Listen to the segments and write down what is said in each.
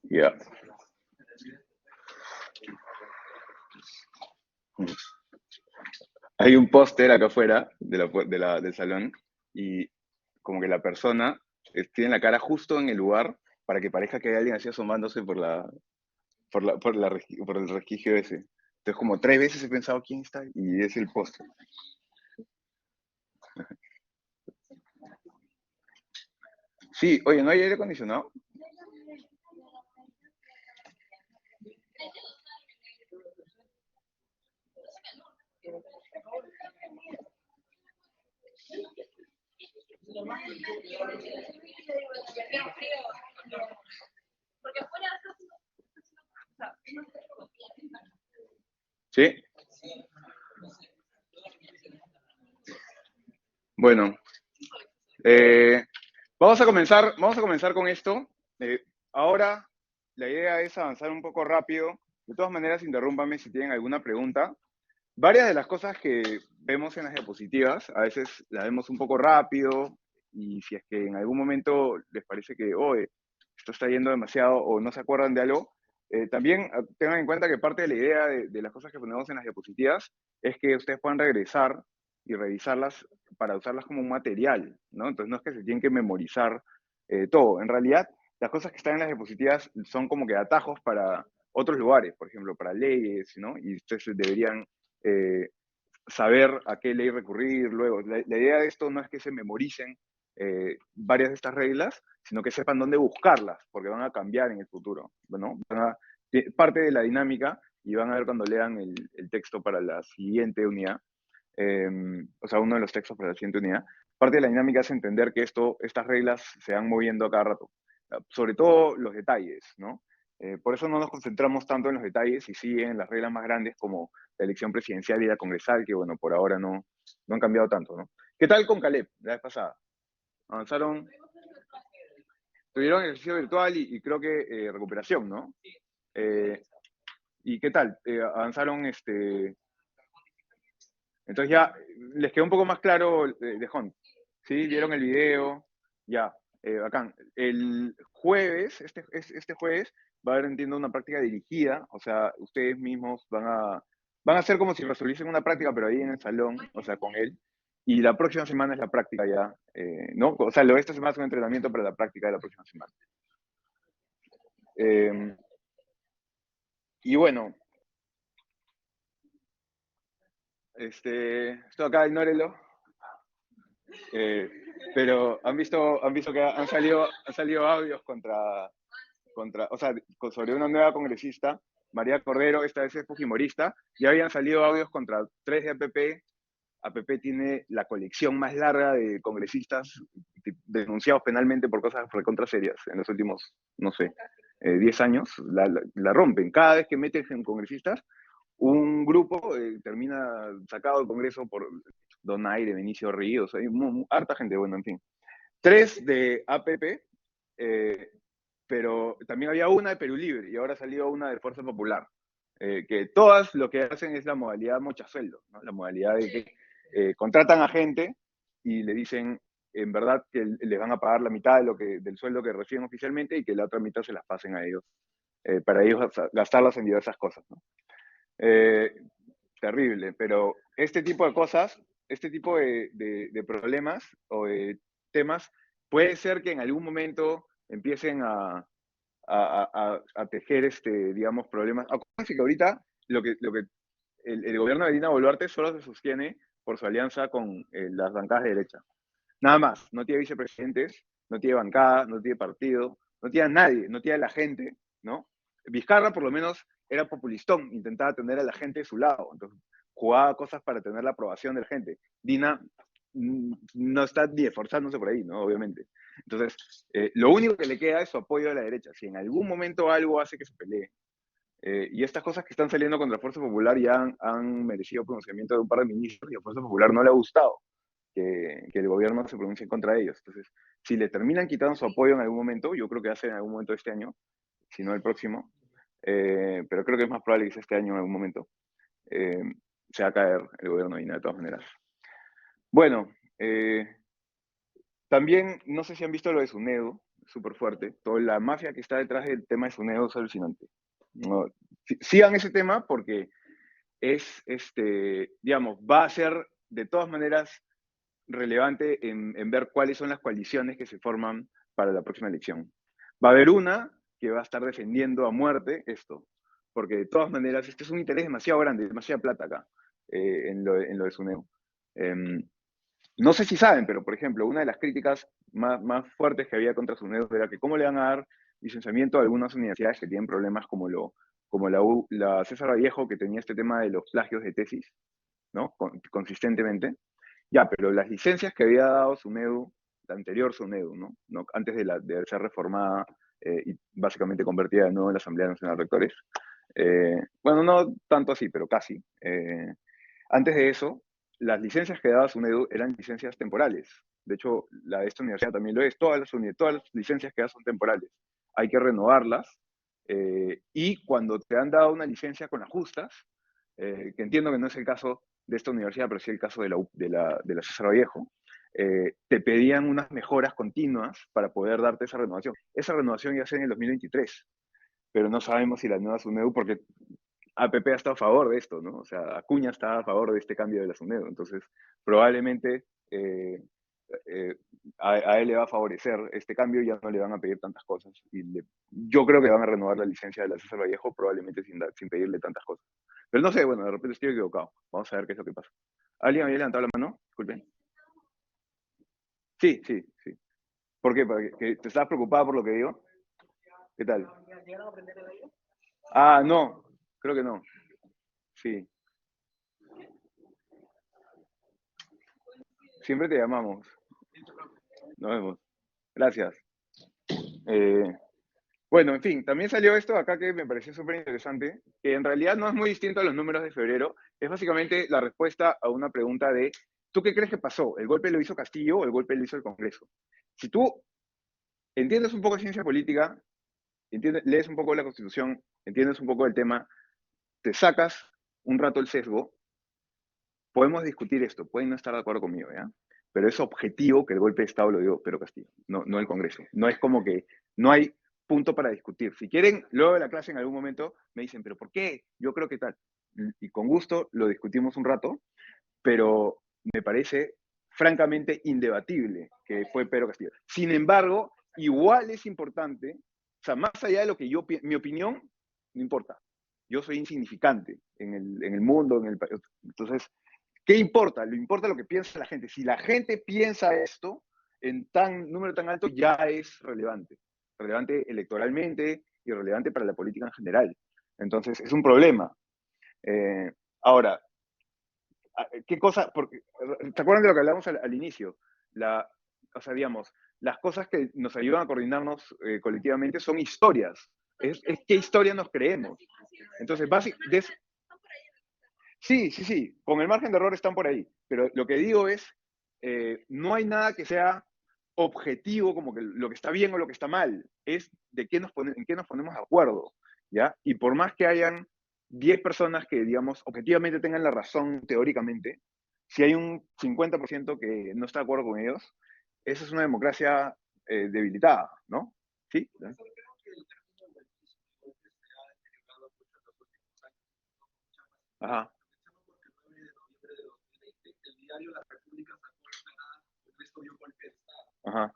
Ya. Hay un póster acá afuera del salón y como que la persona tiene la cara justo en el lugar para que parezca que hay alguien así asomándose por el resquicio ese. Entonces como tres veces he pensado quién está y es el póster. Sí, oye, ¿no hay aire acondicionado? Sí. Bueno, eh, vamos a comenzar con esto. Eh, Ahora la idea es avanzar un poco rápido. De todas maneras, interrúmpame si tienen alguna pregunta. Varias de las cosas que vemos en las diapositivas, a veces las vemos un poco rápido y si es que en algún momento les parece que, oye, esto está yendo demasiado o no se acuerdan de algo, también tengan en cuenta que parte de la idea de las cosas que ponemos en las diapositivas es que ustedes puedan regresar y revisarlas para usarlas como un material, ¿no? Entonces no es que se tienen que memorizar todo. En realidad, las cosas que están en las diapositivas son como que atajos para otros lugares, por ejemplo, para leyes, ¿no? Y ustedes deberían eh, saber a qué ley recurrir luego. La idea de esto no es que se memoricen varias de estas reglas, sino que sepan dónde buscarlas, porque van a cambiar en el futuro. Bueno, parte de la dinámica, y van a ver cuando lean el texto para la siguiente unidad, eh, o sea, uno de los textos para la siguiente unidad, parte de la dinámica es entender que estas reglas se van moviendo a cada rato, sobre todo los detalles, ¿no? Por eso no nos concentramos tanto en los detalles y sí en las reglas más grandes como la elección presidencial y la congresal, que bueno, por ahora no han cambiado tanto, ¿no? ¿Qué tal con Caleb la vez pasada? Avanzaron, tuvieron ejercicio virtual y creo que recuperación, ¿no? Eh, ¿Y qué tal? Avanzaron, entonces ya les quedó un poco más claro de Hunt. ¿Sí? ¿Vieron el video? Ya, bacán. El jueves, este jueves, va a haber, entiendo, una práctica dirigida, o sea, ustedes mismos van a hacer como si resolviesen una práctica, pero ahí en el salón, o sea, con él. Y la próxima semana es la práctica ya, ¿no? O sea, lo de esta semana es un entrenamiento para la práctica de la próxima semana. Eh, y bueno, esto acá, ignórelo. Eh, pero han visto que han salido audios o sea, sobre una nueva congresista, María Cordero, esta vez es fujimorista, ya habían salido audios contra tres de APP. APP tiene la colección más larga de congresistas denunciados penalmente por cosas recontra serias en los últimos, no sé, 10 años. La rompen. Cada vez que meten congresistas, un grupo termina sacado del Congreso por Donaire, Benicio Ríos, hay harta gente, bueno, en fin. Tres de APP, eh, pero también había una de Perú Libre y ahora salió una de Fuerza Popular. Que todas lo que hacen es la modalidad mochasueldo, ¿no? La modalidad de que contratan a gente y le dicen en verdad que les van a pagar la mitad del sueldo que reciben oficialmente y que la otra mitad se las pasen a ellos, para ellos gastarlas en diversas cosas, ¿no? Eh, Terrible, pero este tipo de cosas, este tipo de problemas o de temas, puede ser que en algún momento empiecen a tejer, digamos, problemas. Acuérdense que ahorita lo que el gobierno de Dina Boluarte solo se sostiene por su alianza con las bancadas de derecha. Nada más, no tiene vicepresidentes, no tiene bancada, no tiene partido, no tiene a nadie, no tiene a la gente, ¿no? Vizcarra por lo menos era populistón, intentaba tener a la gente de su lado, entonces jugaba cosas para tener la aprobación de la gente. Dina no está ni esforzándose por ahí, ¿no? Obviamente. Entonces, lo único que le queda es su apoyo a la derecha. Si en algún momento algo hace que se pelee, y estas cosas que están saliendo contra Fuerza Popular ya han merecido pronunciamiento de un par de ministros y a Fuerza Popular no le ha gustado que el gobierno se pronuncie contra ellos. Entonces, si le terminan quitando su apoyo en algún momento, yo creo que hace en algún momento de este año, si no el próximo, pero creo que es más probable que sea este año en algún momento, eh, se va a caer el gobierno de Ina de todas maneras. Bueno, también, no sé si han visto lo de SUNEDU. súper fuerte. Toda la mafia que está detrás del tema de Suneo es alucinante. No, sigan ese tema porque es, digamos, va a ser de todas maneras relevante en ver cuáles son las coaliciones que se forman para la próxima elección. Va a haber una que va a estar defendiendo a muerte esto, porque de todas maneras este es un interés demasiado grande, demasiada plata acá en lo de Suneo. No sé si saben, pero por ejemplo, una de las críticas más fuertes que había contra Suneo era que cómo le van a dar licenciamiento a algunas universidades que tienen problemas como la César Vallejo, que tenía este tema de los plagios de tesis, ¿no? Consistentemente. Ya, pero las licencias que había dado SUNEDU, la anterior SUNEDU, ¿no? Antes de ser reformada y básicamente convertida de nuevo en la Asamblea Nacional de Rectores. Bueno, no tanto así, pero casi. Antes de eso, las licencias que daba SUNEDU eran licencias temporales. De hecho, la de esta universidad también lo es. Todas las licencias que da son temporales. Hay que renovarlas. Y cuando te han dado una licencia con las justas, que entiendo que no es el caso de esta universidad, pero sí el caso de la César Vallejo, te pedían unas mejoras continuas para poder darte esa renovación. Esa renovación ya sea en el 2023, pero no sabemos si la nueva SUNEDU, porque APP ha estado a favor de esto, ¿no? O sea, Acuña está a favor de este cambio de la SUNEDU, entonces probablemente eh, a él le va a favorecer este cambio y ya no le van a pedir tantas cosas. Yo creo que van a renovar la licencia de la César Vallejo probablemente sin pedirle tantas cosas. Pero no sé, bueno, de repente estoy equivocado. Vamos a ver qué es lo que pasa. ¿Alguien había levantado la mano? Disculpen. Sí, sí, sí. ¿Por qué? ¿Que te estabas preocupado por lo que digo? ¿Qué tal? Ah, no, creo que no. Sí, siempre te llamamos. Nos vemos. Gracias. Eh, bueno, en fin, también salió esto acá que me pareció súper interesante, que en realidad no es muy distinto a los números de febrero, es básicamente la respuesta a una pregunta de, ¿tú qué crees que pasó? ¿El golpe lo hizo Castillo o el golpe lo hizo el Congreso? Si tú entiendes un poco de ciencia política, lees un poco de la Constitución, entiendes un poco del tema, te sacas un rato el sesgo, podemos discutir esto, pueden no estar de acuerdo conmigo, ¿ya? Pero es objetivo que el golpe de Estado lo dio Pedro Castillo, no el Congreso. No es como que no hay punto para discutir. Si quieren, luego de la clase en algún momento me dicen, ¿pero por qué? Yo creo que tal. Y con gusto lo discutimos un rato, pero me parece francamente indebatible que fue Pedro Castillo. Sin embargo, igual es importante, o sea, más allá de lo que mi opinión, no importa. Yo soy insignificante en el mundo, en el país. Entonces, ¿qué importa? Lo importa lo que piensa la gente. Si la gente piensa esto en número tan alto, ya es relevante. Relevante electoralmente y relevante para la política en general. Entonces, es un problema. Ahora, ¿qué cosa? Porque, ¿te acuerdan de lo que hablamos al inicio? O sea, digamos, las cosas que nos ayudan a coordinarnos colectivamente son historias. Es qué historia nos creemos. Entonces, sí, sí, sí, con el margen de error están por ahí, pero lo que digo es, no hay nada que sea objetivo como que lo que está bien o lo que está mal, es en qué nos ponemos de acuerdo, ¿ya? Y por más que hayan 10 personas que, digamos, objetivamente tengan la razón teóricamente, si hay un 50% que no está de acuerdo con ellos, esa es una democracia debilitada, ¿no? ¿Sí? Ajá, ajá,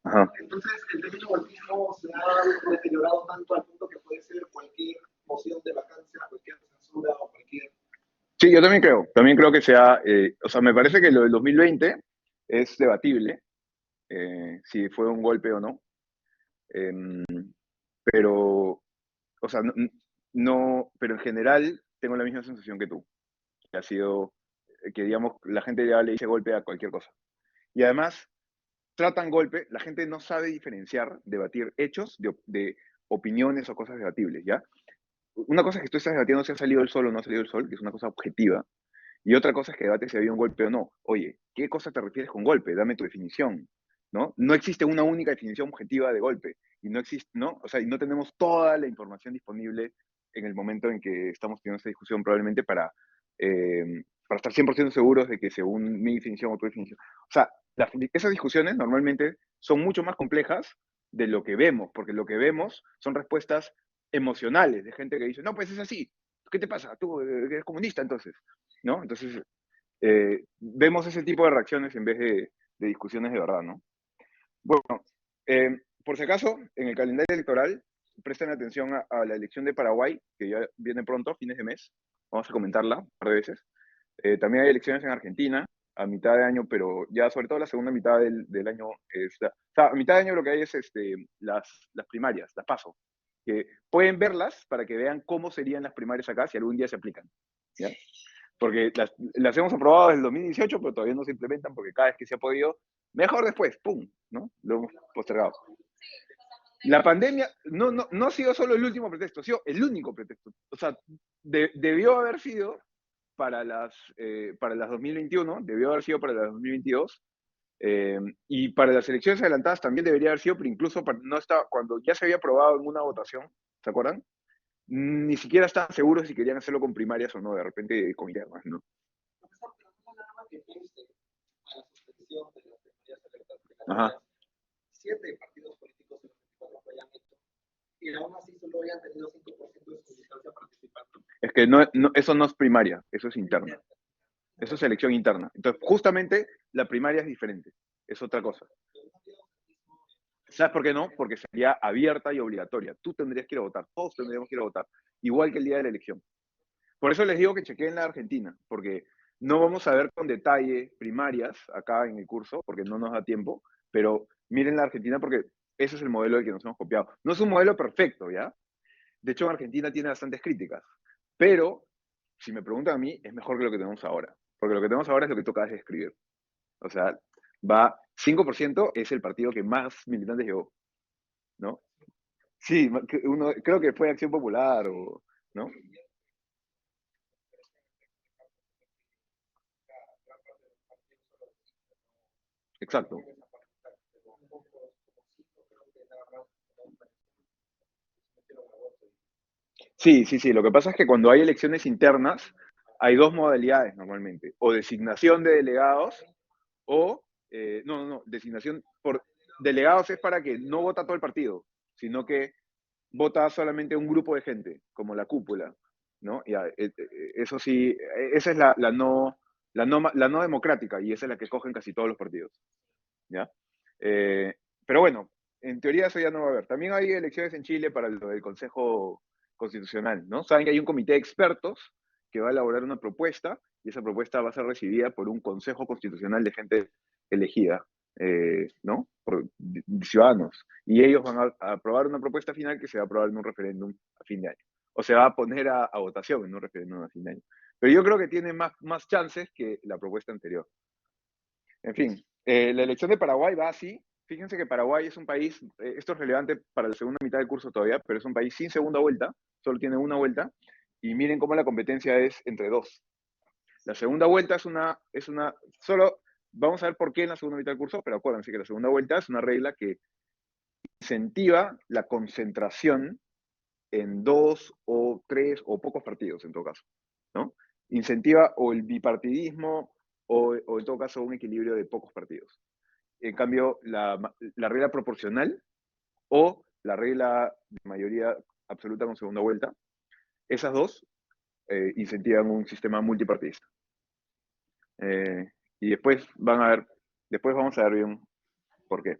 ajá. Sí, yo también creo que sea, o sea, me parece que lo del 2020 es debatible, si fue un golpe o no, em, pero, o sea, pero en general tengo la misma sensación que tú, que ha sido, que digamos, la gente ya le dice golpe a cualquier cosa. Y además, tratan golpe, la gente no sabe diferenciar, debatir hechos de opiniones o cosas debatibles, ¿ya? una cosa es que tú estás debatiendo si ha salido el sol o no ha salido el sol, que es una cosa objetiva, y otra cosa es que debates si había un golpe o no. Oye, ¿qué cosa te refieres con golpe? Dame tu definición, ¿no? No existe una única definición objetiva de golpe, y no existe, ¿no? O sea, y no tenemos toda la información disponible en el momento en que estamos teniendo esta discusión, probablemente para estar 100% seguros de que según mi definición o tu definición. O sea, esas discusiones normalmente son mucho más complejas de lo que vemos, porque lo que vemos son respuestas emocionales de gente que dice, no, pues es así, ¿qué te pasa? Tú eres comunista entonces, ¿no? Entonces, vemos ese tipo de reacciones en vez de discusiones de verdad, ¿no? Bueno, por si acaso, en el calendario electoral, presten atención a la elección de Paraguay, que ya viene pronto, a fines de mes. Vamos a comentarla un par de veces. También hay elecciones en Argentina a mitad de año, pero ya sobre todo la segunda mitad del año. O sea, a mitad de año lo que hay es las primarias, las PASO, que pueden verlas para que vean cómo serían las primarias acá si algún día se aplican. ¿Ya? Porque las hemos aprobado desde el 2018, pero todavía no se implementan porque cada vez que se ha podido, mejor después, ¡pum! ¿No? Lo hemos postergado. La pandemia no ha sido solo el último pretexto, ha sido el único pretexto. O sea, debió haber sido para las 2021, debió haber sido para las 2022, y para las elecciones adelantadas también debería haber sido, pero incluso no estaba, cuando ya se había aprobado en una votación, ¿se acuerdan? Ni siquiera estaban seguros si querían hacerlo con primarias o no, de repente con internas, ¿no? Ajá. Siete partidos políticos en los 24 lo hayan hecho y aún así solo hayan tenido 5% de su distancia participando. Es que eso no es primaria, eso es interna. Eso es elección interna. Entonces, justamente la primaria es diferente, es otra cosa. ¿Sabes por qué no? Porque sería abierta y obligatoria. Tú tendrías que ir a votar, todos tendríamos que ir a votar, igual que el día de la elección. Por eso les digo que chequeen la Argentina, porque no vamos a ver con detalle primarias acá en el curso, porque no nos da tiempo, pero miren la Argentina porque ese es el modelo del que nos hemos copiado. No es un modelo perfecto, ¿ya? De hecho, en Argentina tiene bastantes críticas, pero si me preguntan a mí, es mejor que lo que tenemos ahora, porque lo que tenemos ahora es lo que toca describir. O sea, 5% es el partido que más militantes llevó, ¿no? Sí, creo que fue Acción Popular, ¿no? Exacto. Sí, sí, sí. Lo que pasa es que cuando hay elecciones internas, hay dos modalidades normalmente. O designación de delegados no, designación por delegados es para que no vota todo el partido, sino que vota solamente un grupo de gente, como la cúpula, ¿no? Ya, eso sí, esa es la no democrática y esa es la que cogen casi todos los partidos, ¿ya? Eh, pero bueno, en teoría eso ya no va a haber. También hay elecciones en Chile para lo del Consejo Constitucional, ¿no? Saben que hay un comité de expertos que va a elaborar una propuesta y esa propuesta va a ser recibida por un Consejo Constitucional de gente elegida, ¿no? Por ciudadanos. Y ellos van a aprobar una propuesta final que se va a aprobar en un referéndum a fin de año. O se va a poner a votación en un referéndum a fin de año. Pero yo creo que tiene más chances que la propuesta anterior. En fin, la elección de Paraguay va así. Fíjense que Paraguay es un país, esto es relevante para la segunda mitad del curso todavía, pero es un país sin segunda vuelta, solo tiene una vuelta, y miren cómo la competencia es entre dos. La segunda vuelta solo vamos a ver por qué en la segunda mitad del curso, pero acuérdense que la segunda vuelta es una regla que incentiva la concentración en dos o tres o pocos partidos en todo caso, ¿no? Incentiva o el bipartidismo o en todo caso un equilibrio de pocos partidos. En cambio, la regla proporcional o la regla de mayoría absoluta con segunda vuelta, esas dos incentivan un sistema multipartidista. Y después vamos a ver bien por qué.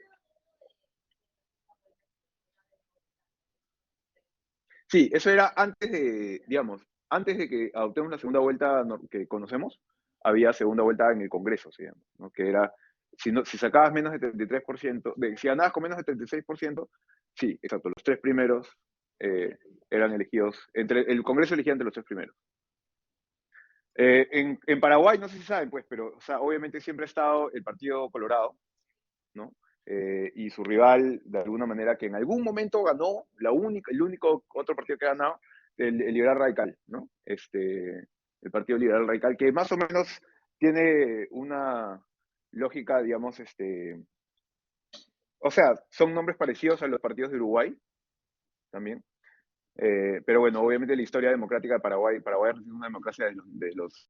Sí, eso era antes antes de que adoptemos la segunda vuelta que conocemos, había segunda vuelta en el Congreso, se llama, ¿no? Que era, si sacabas menos de 33%, si ganabas con menos de 36%, sí, exacto, los tres primeros eran elegidos, el Congreso elegía entre los tres primeros. En Paraguay, no sé si saben, pues, pero o sea, obviamente siempre ha estado el Partido Colorado, ¿no? Y su rival, de alguna manera, que en algún momento ganó, el único otro partido que ha ganado, el liberal radical, ¿no? El Partido Liberal Radical, que más o menos tiene una lógica, digamos, o sea, son nombres parecidos a los partidos de Uruguay también. Pero bueno, obviamente la historia democrática de Paraguay es una democracia de los.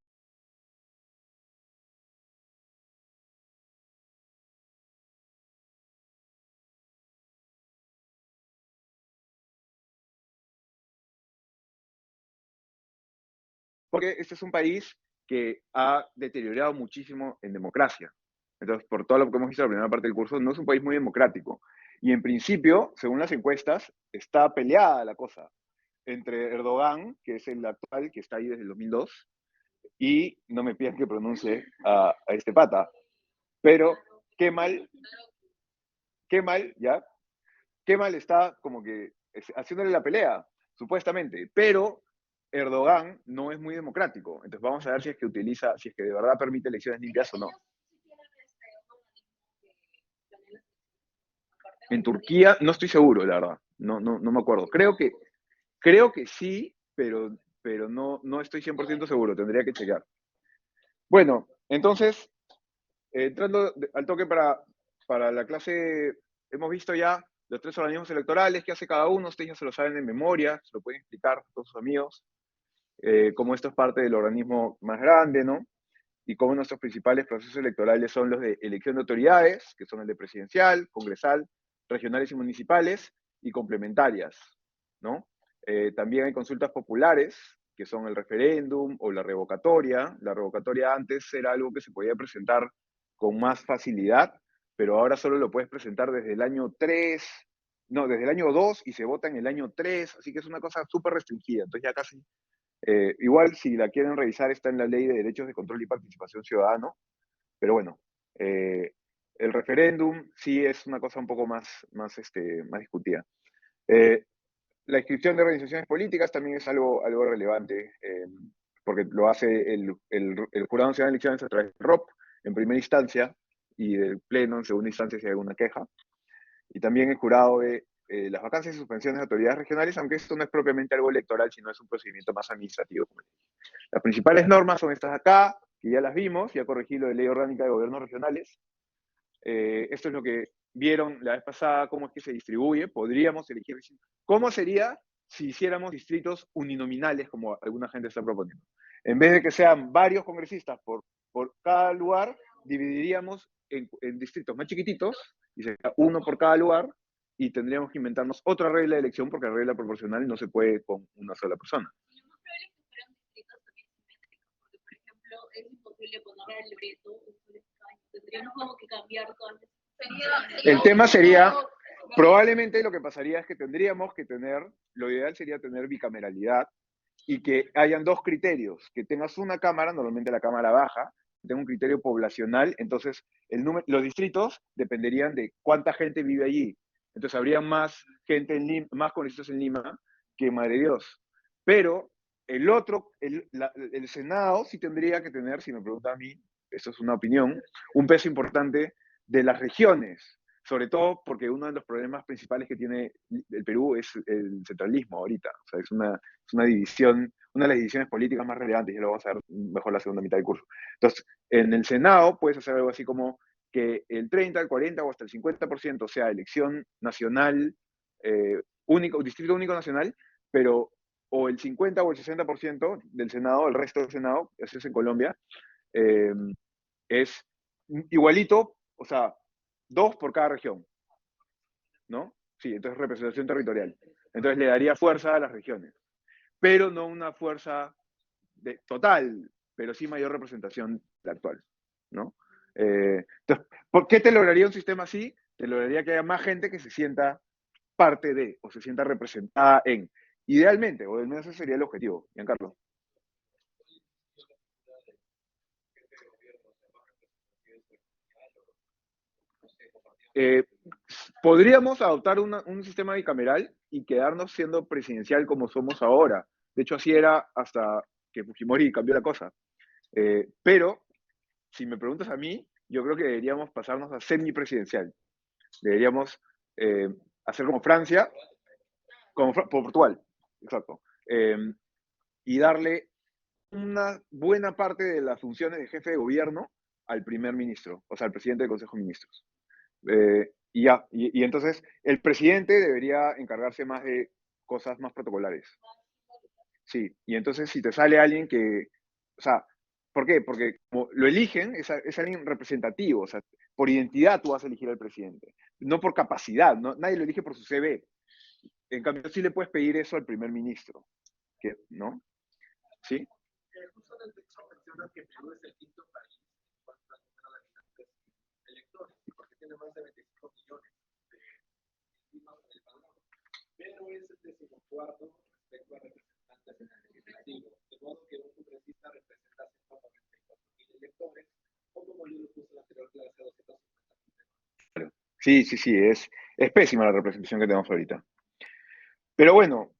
Porque este es un país que ha deteriorado muchísimo en democracia. Entonces, por todo lo que hemos visto en la primera parte del curso, no es un país muy democrático. Y en principio, según las encuestas, está peleada la cosa entre Erdogan, que es el actual, que está ahí desde el 2002, y no me pidan que pronuncie a este pata. Pero qué mal, ¿ya? Qué mal está como que haciéndole la pelea, supuestamente. Pero Erdogan no es muy democrático. Entonces vamos a ver si es que utiliza, si es que de verdad permite elecciones limpias o no. En Turquía no estoy seguro, la verdad. No me acuerdo. Creo que sí, pero no estoy 100% seguro. Tendría que chequear. Bueno, entonces, entrando al toque para la clase, hemos visto ya los 3 organismos electorales, qué hace cada uno, ustedes ya se lo saben de memoria, se lo pueden explicar a todos sus amigos, cómo esto es parte del organismo más grande, ¿no? Y cómo nuestros principales procesos electorales son los de elección de autoridades, que son el de presidencial, congresal, regionales y municipales, y complementarias, ¿no? También hay consultas populares, que son el referéndum o la revocatoria. La revocatoria antes era algo que se podía presentar con más facilidad, pero ahora solo lo puedes presentar desde el año 3, no, desde el año 2 y se vota en el año 3, así que es una cosa súper restringida. Entonces ya casi igual, si la quieren revisar, está en la Ley de Derechos de Control y Participación Ciudadano, pero bueno, eh, el referéndum sí es una cosa un poco más discutida. Eh, la inscripción de organizaciones políticas también es algo relevante, porque lo hace el Jurado Nacional de Elecciones a través del ROP en primera instancia y del Pleno en segunda instancia si hay alguna queja. Y también el jurado de las vacancias y suspensiones de autoridades regionales, aunque esto no es propiamente algo electoral, sino es un procedimiento más administrativo. Las principales normas son estas de acá, que ya las vimos, ya corregí lo de Ley Orgánica de Gobiernos Regionales. Esto es lo que vieron la vez pasada, cómo es que se distribuye. Podríamos elegir. ¿Cómo sería si hiciéramos distritos uninominales, como alguna gente está proponiendo? En vez de que sean varios congresistas por cada lugar, dividiríamos en distritos más chiquititos, y sería uno por cada lugar, y tendríamos que inventarnos otra regla de elección, porque la regla proporcional no se puede con una sola persona. Es imposible ponerle el libreto, tendríamos como que cambiar todo. El tema sería, probablemente lo que pasaría es que tendríamos que tener, lo ideal sería tener bicameralidad y que hayan dos criterios, que tengas una cámara, normalmente la cámara baja, que tenga un criterio poblacional, entonces los distritos dependerían de cuánta gente vive allí. Entonces habría más gente en Lima, más congresistas en Lima que en Madre Dios. Pero el Senado sí tendría que tener, si me pregunta a mí, eso es una opinión, un peso importante de las regiones, sobre todo porque uno de los problemas principales que tiene el Perú es el centralismo ahorita, o sea, es una división, una de las divisiones políticas más relevantes, y lo vamos a ver mejor la segunda mitad del curso. Entonces, en el Senado puedes hacer algo así como que el 30, el 40 o hasta el 50% sea elección nacional, único, distrito único nacional, pero o el 50 o el 60% del Senado, el resto del Senado, eso es en Colombia, eh, es igualito, o sea, 2 por cada región, ¿no? Sí, entonces representación territorial. Entonces le daría fuerza a las regiones, pero no una fuerza total, pero sí mayor representación de la actual, ¿no? Entonces, ¿por qué te lograría un sistema así? Te lograría que haya más gente que se sienta parte de, o se sienta representada en. Idealmente, o al menos ese sería el objetivo, Giancarlo. Eh, Podríamos adoptar un sistema bicameral y quedarnos siendo presidencial como somos ahora. De hecho, así era hasta que Fujimori cambió la cosa. Pero, si me preguntas a mí, yo creo que deberíamos pasarnos a semipresidencial. Deberíamos hacer como Francia, como Portugal, exacto. eh, y darle una buena parte de las funciones de jefe de gobierno al primer ministro, o sea, al presidente del Consejo de Ministros. Y ya, y entonces el presidente debería encargarse más de cosas más protocolares. Sí, y entonces si te sale alguien que, o sea, ¿por qué? Porque como lo eligen, es alguien representativo, o sea, por identidad tú vas a elegir al presidente, no por capacidad, no, nadie lo elige por su CV. En cambio, sí le puedes pedir eso al primer ministro, ¿no? ¿Sí? Justo en el texto menciona que Perú es el quinto país en cuanto al número de habitantes electores, porque tiene más de 25 millones de inscritos en el padrón, pero es el decimocuarto respecto a representantes en el legislativo, de modo que un congresista representa 194.000 electores, o como yo lo puse en la anterior clase, 250.000. Sí, es pésima la representación que tenemos ahorita. Pero bueno,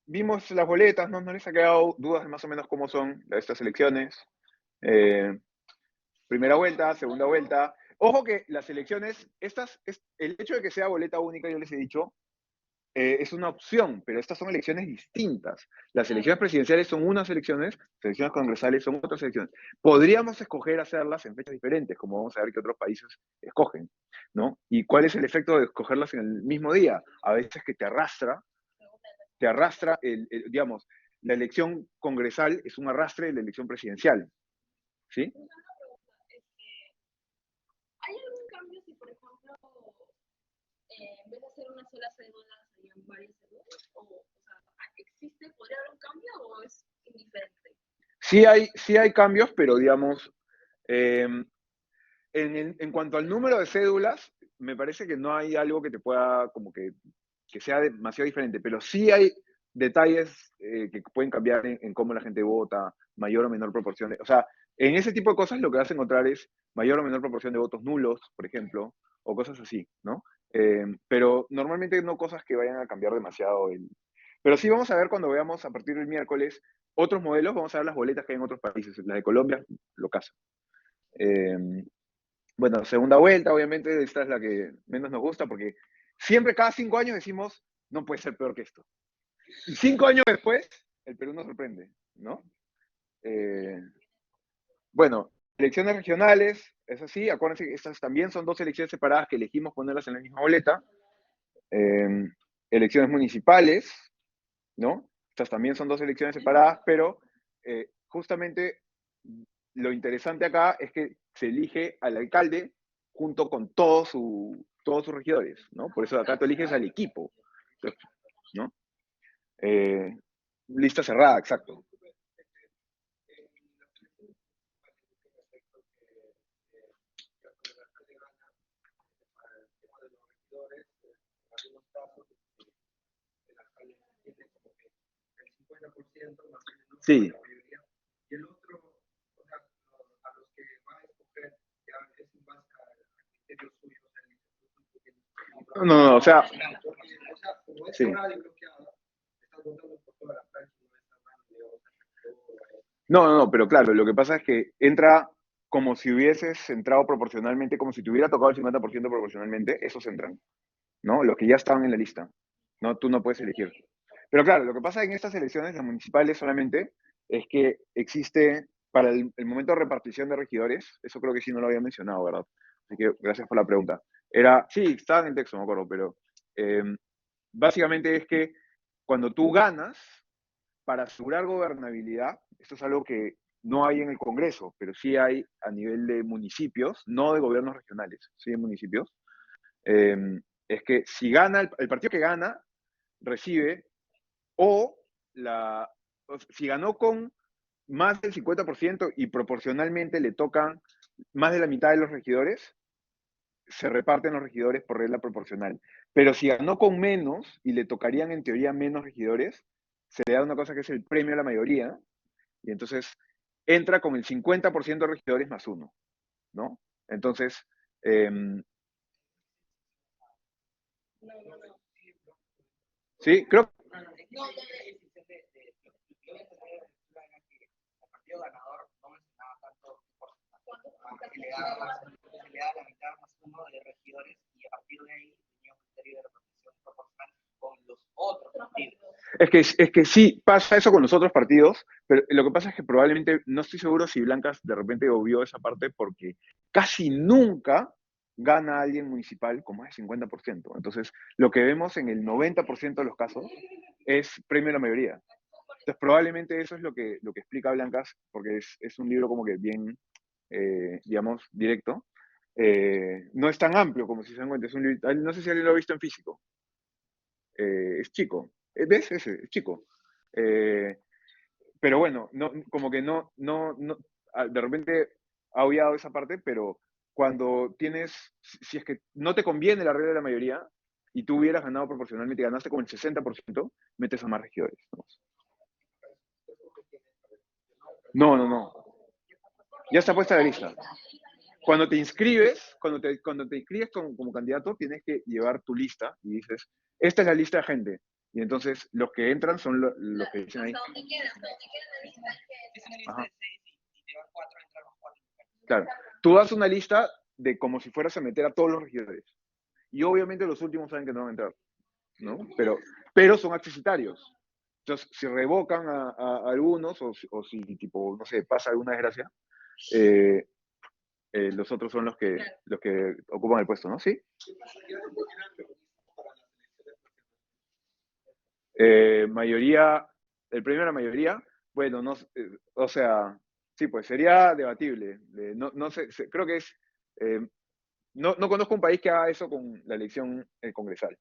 vimos las boletas, ¿no? ¿No les ha quedado dudas de más o menos cómo son estas elecciones? Primera vuelta, segunda vuelta. Ojo que las elecciones, el hecho de que sea boleta única, yo les he dicho, es una opción, pero estas son elecciones distintas. Las elecciones presidenciales son unas elecciones, las elecciones congresales son otras elecciones. Podríamos escoger hacerlas en fechas diferentes, como vamos a ver que otros países escogen, ¿no? ¿Y cuál es el efecto de escogerlas en el mismo día? A veces que te arrastra digamos, la elección congresal es un arrastre de la elección presidencial, ¿sí? ¿Hay algún cambio si, por ejemplo, en vez de hacer una sola cédula, serían varias cédulas? ¿Existe, podría haber un cambio o es indiferente? Sí hay cambios, pero digamos, eh, en cuanto al número de cédulas, me parece que no hay algo que te pueda, como que sea demasiado diferente, pero sí hay detalles que pueden cambiar en cómo la gente vota, mayor o menor proporción. O sea, en ese tipo de cosas lo que vas a encontrar es mayor o menor proporción de votos nulos, por ejemplo, o cosas así, ¿no? Pero normalmente no cosas que vayan a cambiar demasiado. Pero sí vamos a ver cuando veamos a partir del miércoles otros modelos, vamos a ver las boletas que hay en otros países. La de Colombia lo casa. Bueno, segunda vuelta, obviamente, esta es la que menos nos gusta porque siempre cada 5 años decimos, no puede ser peor que esto. Y 5 años después, el Perú nos sorprende, ¿no? Eh, bueno, elecciones regionales, es así, acuérdense que estas también son dos elecciones separadas que elegimos ponerlas en la misma boleta. Eh, Elecciones municipales, ¿no? Estas también son dos elecciones separadas, pero justamente lo interesante acá es que se elige al alcalde junto con todos sus regidores, ¿no? Por eso acá tú eliges al equipo, ¿no? Eh, Lista cerrada, exacto. Sí. Y el otro, o sea, a los que van a escoger ya es en base a criterios suyos, No, o sea, como es sí. radio bloqueada, estás votando por toda la prensa, no está radio, No, pero claro, lo que pasa es que entra como si hubieses entrado proporcionalmente, como si te hubiera tocado el 50% proporcionalmente, esos entran, ¿no? Los que ya estaban en la lista, ¿no? Tú no puedes elegir. Pero claro, lo que pasa en estas elecciones, las municipales solamente, es que existe, para el momento de repartición de regidores, eso creo que sí no lo había mencionado, ¿verdad? Así que gracias por la pregunta. Sí, estaba en el texto, me acuerdo, pero eh, básicamente es que cuando tú ganas, para asegurar gobernabilidad, esto es algo que no hay en el Congreso, pero sí hay a nivel de municipios, no de gobiernos regionales, sí de municipios, eh, es que si gana, el partido que gana, recibe o si ganó con más del 50% y proporcionalmente le tocan más de la mitad de los regidores, se reparten los regidores por regla proporcional. Pero si ganó con menos y le tocarían en teoría menos regidores, se le da una cosa que es el premio a la mayoría, y entonces entra con el 50% de regidores más uno, ¿no? Entonces, sí, creo. se le da la mitad más uno de regidores y a partir de ahí tenía un criterio de representación proporcional con los otros partidos. Es que sí pasa eso con los otros partidos, pero lo que pasa es que probablemente, no estoy seguro si Blancas de repente obvió esa parte porque casi nunca gana alguien municipal con más del 50%. Entonces, lo que vemos en el 90% de los casos es premio a la mayoría. Entonces, probablemente eso es lo que explica Blancas, porque es un libro como que bien, digamos, directo. No es tan amplio como si se dan cuenta. Es un libro, no sé si alguien lo ha visto en físico. Es chico. ¿Ves? Ese, es chico. Eh, pero bueno, no, como que de repente ha obviado esa parte, pero cuando tienes, si es que no te conviene la regla de la mayoría y tú hubieras ganado proporcionalmente, ganaste con el 60%, metes a más regidores. No, no, no. Ya está puesta la lista. Cuando te inscribes como candidato, tienes que llevar tu lista y dices, esta es la lista de gente. Y entonces los que entran son los que dicen ahí. Hasta donde queda, hasta donde queda la lista Es una lista Ajá. de 6 y te van 4, entran los 4. Claro. Tú das una lista de como si fueras a meter a todos los regidores. Y obviamente los últimos saben que no van a entrar, ¿no? Pero son accesitarios. Entonces, si revocan a algunos o si, tipo, no sé, pasa alguna desgracia, eh, los otros son los que ocupan el puesto, ¿no? Sí. Mayoría, el premio a la mayoría, bueno, no, o sea, sí, pues sería debatible. No, no sé, creo que es, no conozco un país que haga eso con la elección congresal.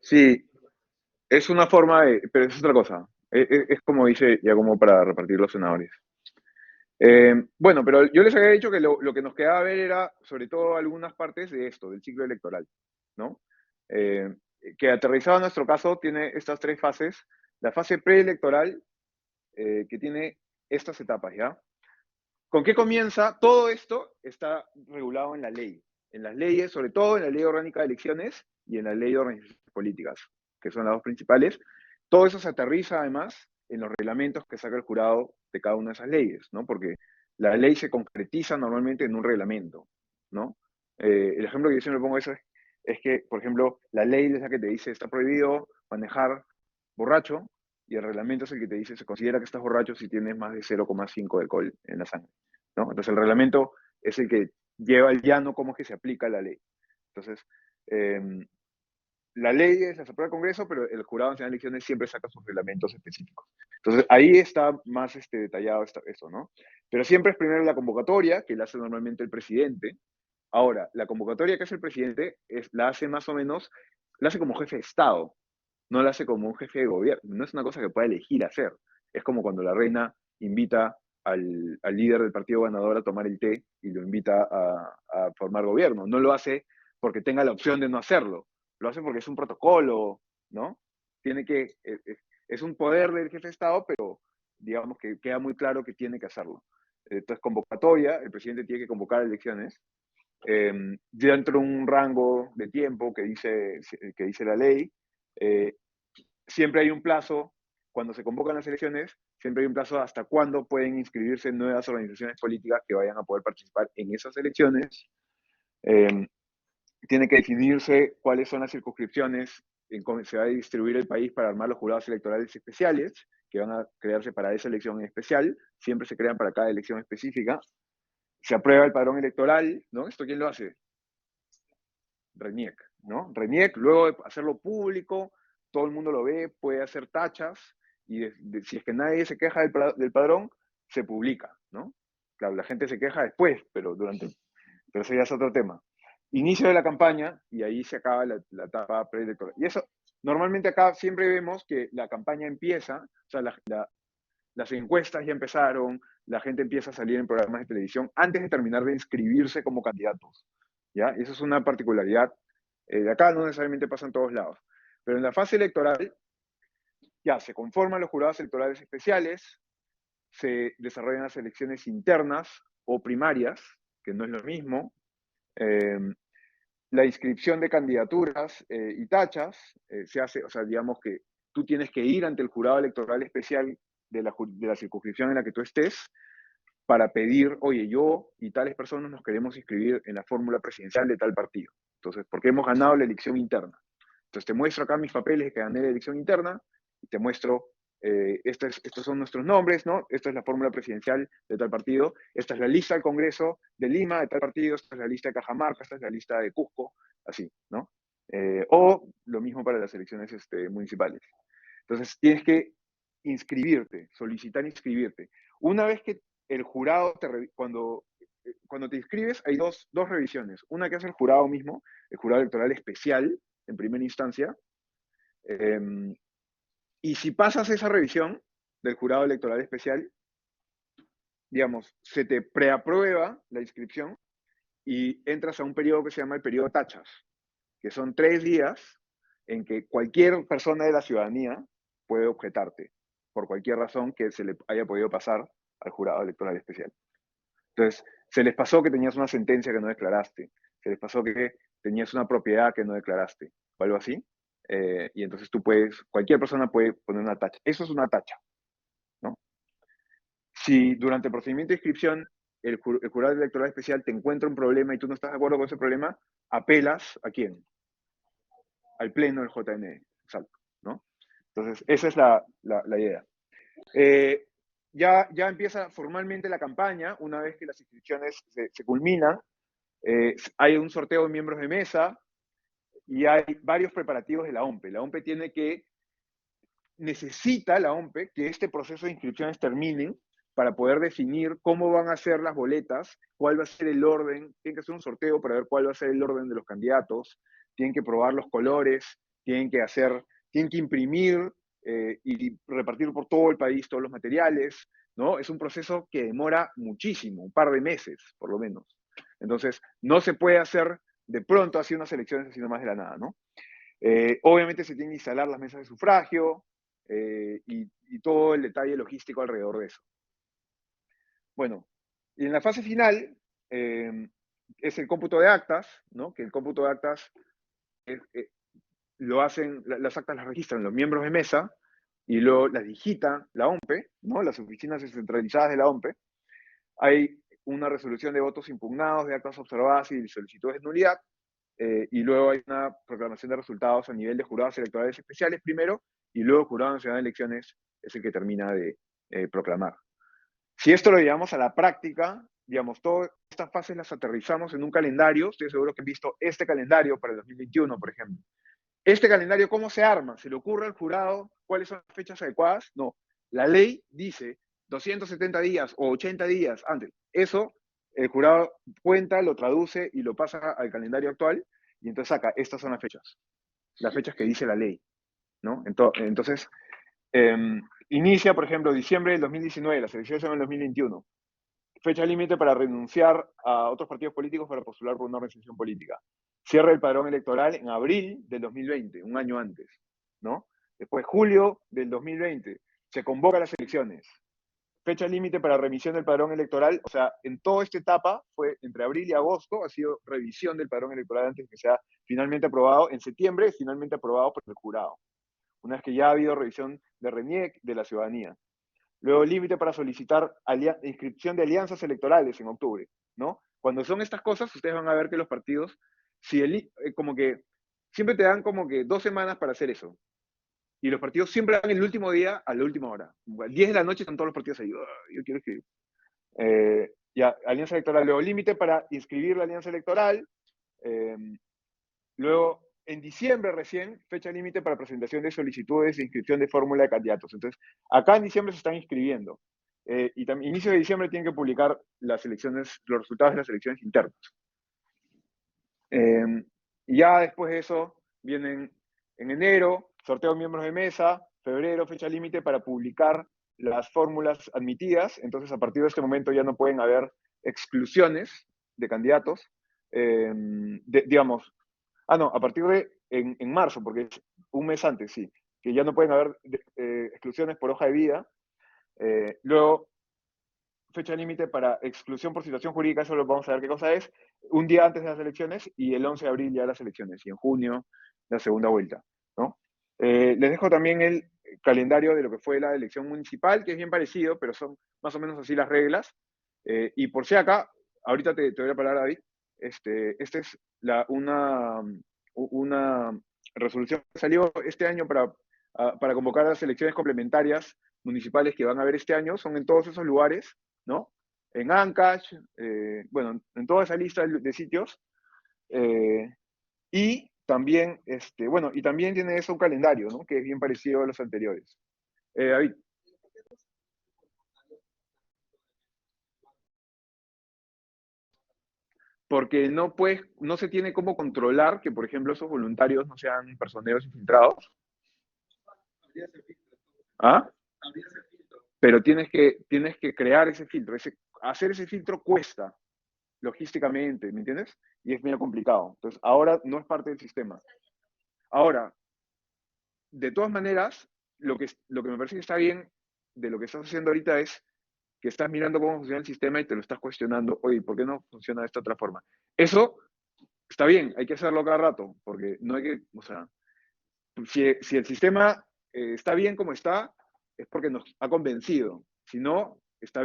Sí, es una forma de, pero es otra cosa. Es como dice, ya como para repartir los senadores. Bueno, pero yo les había dicho que lo que nos quedaba ver era sobre todo algunas partes de esto, del ciclo electoral, ¿no? Eh, que aterrizado a nuestro caso tiene estas tres fases. La fase preelectoral, que tiene estas etapas, ¿ya? ¿Con qué comienza? Todo esto está regulado en la ley, en las leyes, sobre todo en la Ley Orgánica de Elecciones y en la Ley de Organizaciones Políticas, que son las dos principales. Todo eso se aterriza además en los reglamentos que saca el jurado de cada una de esas leyes, ¿no? Porque la ley se concretiza normalmente en un reglamento, ¿no? El ejemplo que yo siempre pongo es que, por ejemplo, la ley es la que te dice está prohibido manejar borracho y el reglamento es el que te dice se considera que estás borracho si tienes más de 0,5 de alcohol en la sangre, ¿no? Entonces el reglamento es el que lleva el llano cómo es que se aplica la ley. Entonces, eh, la ley es la aprueba el Congreso, pero el Jurado Nacional de Elecciones siempre saca sus reglamentos específicos. Entonces, ahí está más detallado eso, ¿no? Pero siempre es primero la convocatoria, que la hace normalmente el presidente. Ahora, la convocatoria que hace el presidente la hace más o menos, la hace como jefe de Estado, no la hace como un jefe de gobierno. No es una cosa que pueda elegir hacer. Es como cuando la reina invita al líder del partido ganador a tomar el té y lo invita a formar gobierno. No lo hace porque tenga la opción de no hacerlo. Lo hace porque es un protocolo, ¿no? Tiene que, es un poder del jefe de Estado, pero digamos que queda muy claro que tiene que hacerlo. Entonces, convocatoria, el presidente tiene que convocar elecciones dentro de un rango de tiempo que dice la ley. Eh, Siempre hay un plazo, cuando se convocan las elecciones, siempre hay un plazo hasta cuándo pueden inscribirse nuevas organizaciones políticas que vayan a poder participar en esas elecciones. Eh, Tiene que definirse cuáles son las circunscripciones en cómo se va a distribuir el país para armar los jurados electorales especiales, que van a crearse para esa elección en especial, siempre se crean para cada elección específica. Se aprueba el padrón electoral, ¿no? ¿Esto quién lo hace? RENIEC, ¿no? RENIEC, luego de hacerlo público, todo el mundo lo ve, puede hacer tachas, y si es que nadie se queja del padrón, se publica, ¿no? Claro, la gente se queja después, pero eso ya es otro tema. Inicio de la campaña, y ahí se acaba la etapa preelectoral. Y eso, normalmente acá siempre vemos que la campaña empieza, o sea, las encuestas ya empezaron, la gente empieza a salir en programas de televisión antes de terminar de inscribirse como candidatos. ¿Ya? Y eso es una particularidad de acá, no necesariamente pasa en todos lados. Pero en la fase electoral ya se conforman los jurados electorales especiales, se desarrollan las elecciones internas o primarias, que no es lo mismo, eh, la inscripción de candidaturas y tachas se hace, o sea, digamos que tú tienes que ir ante el jurado electoral especial de la circunscripción en la que tú estés para pedir, oye, yo y tales personas nos queremos inscribir en la fórmula presidencial de tal partido. Entonces, porque hemos ganado la elección interna. Entonces, te muestro acá mis papeles que gané la elección interna y te muestro, estos son nuestros nombres, ¿no? Esta es la fórmula presidencial de tal partido, esta es la lista del Congreso de Lima de tal partido, esta es la lista de Cajamarca, esta es la lista de Cusco, así, ¿no? O lo mismo para las elecciones municipales. Entonces, tienes que inscribirte, solicitar inscribirte. Una vez que el jurado, cuando te inscribes, hay dos revisiones. Una que hace el jurado mismo, el jurado electoral especial, en primera instancia. Y si pasas esa revisión del jurado electoral especial, digamos, se te preaprueba la inscripción y entras a un periodo que se llama el periodo tachas, que son 3 días en que cualquier persona de la ciudadanía puede objetarte por cualquier razón que se le haya podido pasar al jurado electoral especial. Entonces, se les pasó que tenías una sentencia que no declaraste, se les pasó que tenías una propiedad que no declaraste, o algo así, y entonces cualquier persona puede poner una tacha. Eso es una tacha, ¿no? Si durante el procedimiento de inscripción el jurado electoral especial te encuentra un problema y tú no estás de acuerdo con ese problema, apelas ¿a quién? Al pleno del JNE, exacto, ¿no? Entonces, esa es la idea. Ya empieza formalmente la campaña, una vez que las inscripciones se culminan, hay un sorteo de miembros de mesa y hay varios preparativos de la OMPE. La OMPE necesita la OMPE que este proceso de inscripciones termine para poder definir cómo van a ser las boletas, cuál va a ser el orden, tienen que hacer un sorteo para ver cuál va a ser el orden de los candidatos, tienen que probar los colores, tienen que imprimir y repartir por todo el país todos los materiales, ¿no? Es un proceso que demora muchísimo, un par de meses, por lo menos. Entonces, no se puede hacer de pronto así unas elecciones así nomás de la nada, ¿no? Obviamente se tienen que instalar las mesas de sufragio y todo el detalle logístico alrededor de eso. Bueno, y en la fase final es el cómputo de actas, ¿no? Que el cómputo de actas lo hacen, las actas las registran los miembros de mesa y luego las digita la OMPE, ¿no? Las oficinas descentralizadas de la OMPE. Hay una resolución de votos impugnados, de actas observadas y solicitudes de nulidad, y luego hay una proclamación de resultados a nivel de jurados electorales especiales primero, y luego el Jurado Nacional de Elecciones es el que termina de proclamar. Si esto lo llevamos a la práctica, digamos, todas estas fases las aterrizamos en un calendario. Estoy seguro que han visto este calendario para el 2021, por ejemplo. ¿Este calendario cómo se arma? ¿Se le ocurre al jurado cuáles son las fechas adecuadas? No. La ley dice 270 días o 80 días antes. Eso el jurado cuenta, lo traduce y lo pasa al calendario actual y entonces saca, estas son las fechas que dice la ley, ¿no? Entonces, inicia, por ejemplo, diciembre del 2019, las elecciones son en el 2021. Fecha límite para renunciar a otros partidos políticos para postular por una organización política. Cierre el padrón electoral en abril del 2020, un año antes, ¿no? Después, julio del 2020, se convoca las elecciones. Fecha límite para remisión del padrón electoral, o sea, en toda esta etapa, fue entre abril y agosto, ha sido revisión del padrón electoral antes de que sea finalmente aprobado. En septiembre, finalmente aprobado por el jurado, una vez que ya ha habido revisión de RENIEC de la ciudadanía. Luego, límite para solicitar inscripción de alianzas electorales en octubre, ¿no? Cuando son estas cosas, ustedes van a ver que los partidos, como que siempre te dan como que 2 semanas para hacer eso. Y los partidos siempre dan el último día a la última hora. A 10 de la noche están todos los partidos ahí. Yo quiero escribir. Ya, alianza electoral. Luego, límite para inscribir la alianza electoral. Luego, en diciembre recién, fecha límite para presentación de solicitudes de inscripción de fórmula de candidatos. Entonces, acá en diciembre se están inscribiendo. Y también, inicio de diciembre tienen que publicar los resultados de las elecciones internas. Y ya después de eso, vienen en enero, sorteo de miembros de mesa, febrero, fecha límite para publicar las fórmulas admitidas. Entonces, a partir de este momento ya no pueden haber exclusiones de candidatos. Digamos, a partir de en marzo, porque es un mes antes, sí, que ya no pueden haber exclusiones por hoja de vida. Luego, fecha límite para exclusión por situación jurídica, eso lo vamos a ver qué cosa es, un día antes de las elecciones y el 11 de abril ya las elecciones, y en junio la segunda vuelta, ¿no? Les dejo también el calendario de lo que fue la elección municipal, que es bien parecido, pero son más o menos así las reglas. Y por si acá, ahorita te doy la palabra, David. Esta es una resolución que salió este año para convocar a las elecciones complementarias municipales que van a haber este año. Son en todos esos lugares, ¿no? En Ancash, bueno, en toda esa lista de sitios. Y también, bueno, y también tiene eso un calendario, ¿no? Que es bien parecido a los anteriores. David, porque no se tiene cómo controlar que, por ejemplo, esos voluntarios no sean personeros infiltrados, Habría ese filtro. ¿ah? Habría ese filtro. Pero tienes que crear ese filtro. Hacer ese filtro cuesta logísticamente, ¿me entiendes? Y es medio complicado. Entonces, ahora no es parte del sistema. Ahora, de todas maneras, lo que me parece que está bien de lo que estás haciendo ahorita es que estás mirando cómo funciona el sistema y te lo estás cuestionando, oye, ¿por qué no funciona de esta otra forma? Eso está bien, hay que hacerlo cada rato, porque no hay que, o sea, si el sistema está bien como está, es porque nos ha convencido. Si no,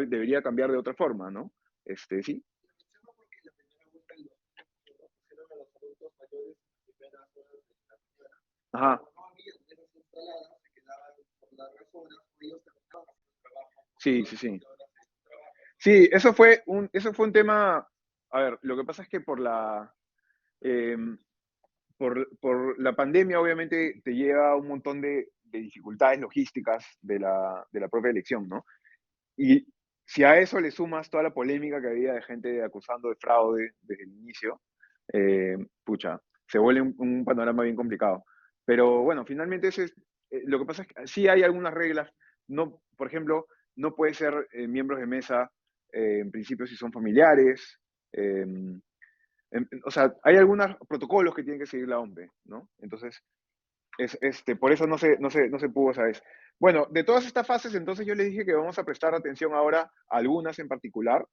debería cambiar de otra forma, ¿no? Sí. Lo menciono porque la primera vuelta lo pusieron a los adultos mayores en primeras horas de la mañana. Ajá. Como no había mesas instaladas, se quedaban por largas horas, ellos terminaban haciendo trabajo. Sí, sí, sí. Sí, eso fue un tema. A ver, lo que pasa es que eh, por la pandemia, obviamente, te lleva un montón de dificultades logísticas de la propia elección, ¿no? Y si a eso le sumas toda la polémica que había de gente acusando de fraude desde el inicio, pucha, se vuelve un panorama bien complicado. Pero bueno, finalmente lo que pasa es que sí hay algunas reglas. No, por ejemplo, no puede ser miembros de mesa, en principio, si son familiares. eh, o sea, hay algunos protocolos que tienen que seguir la OMP, ¿no? Entonces, por eso no se pudo esa vez. Bueno, de todas estas fases, entonces yo les dije que vamos a prestar atención ahora a algunas en particular.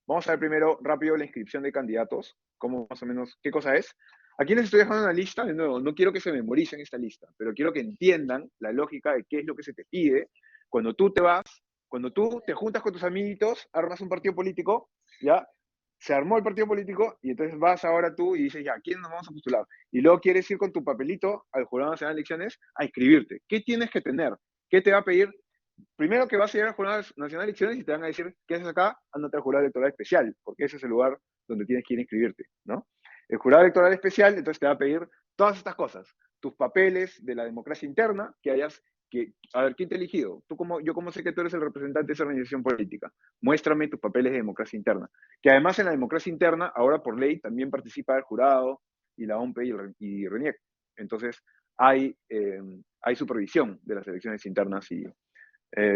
Vamos a ver primero rápido la inscripción de candidatos, cómo más o menos, qué cosa es. Aquí les estoy dejando una lista, de nuevo, no quiero que se memoricen esta lista, pero quiero que entiendan la lógica de qué es lo que se te pide cuando tú te vas, cuando tú te juntas con tus amiguitos, armas un partido político, ¿ya? Se armó el partido político y entonces vas ahora tú y dices, ya, ¿quién nos vamos a postular? Y luego quieres ir con tu papelito al Jurado Nacional de Elecciones a inscribirte. ¿Qué tienes que tener? ¿Qué te va a pedir? Primero que vas a llegar al Jurado Nacional de Elecciones y te van a decir, ¿qué haces acá? Ándate al Jurado Electoral Especial, porque ese es el lugar donde tienes que ir a inscribirte, ¿no? El Jurado Electoral Especial, entonces te va a pedir todas estas cosas, tus papeles de la democracia interna, a ver, ¿quién te ha elegido? Yo cómo sé que tú eres el representante de esa organización política. Muéstrame tus papeles de democracia interna. Que además en la democracia interna, ahora por ley, también participa el jurado y la OMP y RENIEC. Entonces, hay supervisión de las elecciones internas y,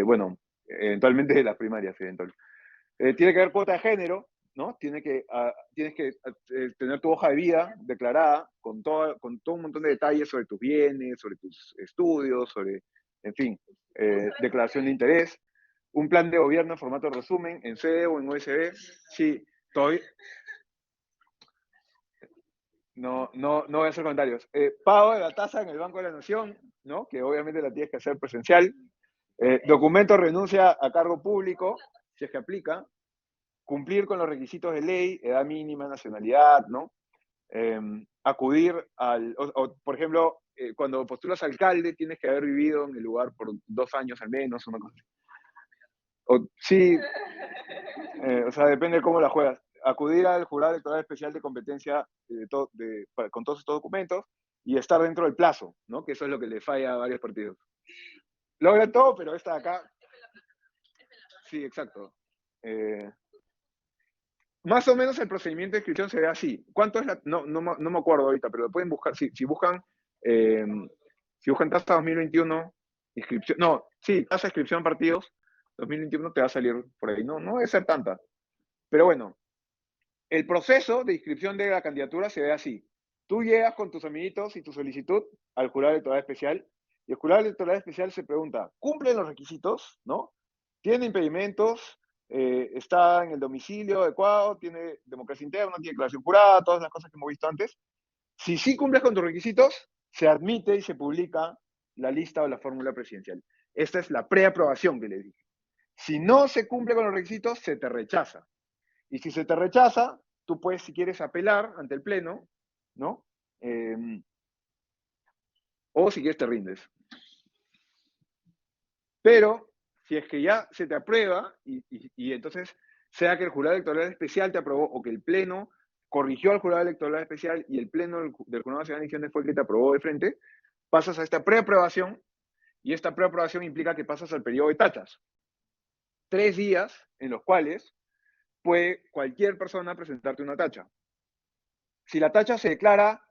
bueno, eventualmente de las primarias, eventualmente. Tiene que haber cuota de género, ¿no? Tienes que tener tu hoja de vida declarada con todo un montón de detalles sobre tus bienes, sobre tus estudios, en fin, declaración de interés, un plan de gobierno en formato de resumen, en CD o en USB. Sí, todavía. No voy a hacer comentarios. Pago de la tasa en el Banco de la Nación, ¿no? Que obviamente la tienes que hacer presencial. Documento renuncia a cargo público, si es que aplica. Cumplir con los requisitos de ley, edad mínima, nacionalidad, ¿no? Acudir por ejemplo, cuando postulas alcalde, tienes que haber vivido en el lugar por 2 años al menos, una cosa así. Sí, o sea, depende de cómo la juegas. Acudir al jurado electoral especial de competencia con todos estos documentos y estar dentro del plazo, ¿no? Que eso es lo que le falla a varios partidos. Logran todo, pero esta de acá. Sí, exacto. Más o menos el procedimiento de inscripción se ve así. ¿Cuánto es no me acuerdo ahorita, pero lo pueden buscar. Si buscan, tasa 2021, inscripción, no, sí, tasa de inscripción partidos 2021 te va a salir por ahí. No debe ser tanta. Pero bueno, el proceso de inscripción de la candidatura se ve así. Tú llegas con tus amiguitos y tu solicitud al jurado electoral especial, y el jurado electoral especial se pregunta, ¿cumplen los requisitos? ¿No? ¿Tiene impedimentos? ¿Está en el domicilio adecuado? ¿Tiene democracia interna? ¿Tiene declaración jurada? Todas las cosas que hemos visto antes. Si sí cumples con tus requisitos, se admite y se publica la lista o la fórmula presidencial. Esta es la preaprobación que les dije. Si no se cumple con los requisitos, se te rechaza. Y si se te rechaza, tú puedes, si quieres, apelar ante el Pleno, ¿no? O si quieres, te rindes. Pero si es que ya se te aprueba y entonces sea que el jurado electoral especial te aprobó o que el Pleno corrigió al jurado electoral especial y el Pleno del Jurado Nacional de Elecciones fue el que te aprobó de frente, pasas a esta preaprobación y esta preaprobación implica que pasas al periodo de tachas. 3 días en los cuales puede cualquier persona presentarte una tacha. Si la tacha se declara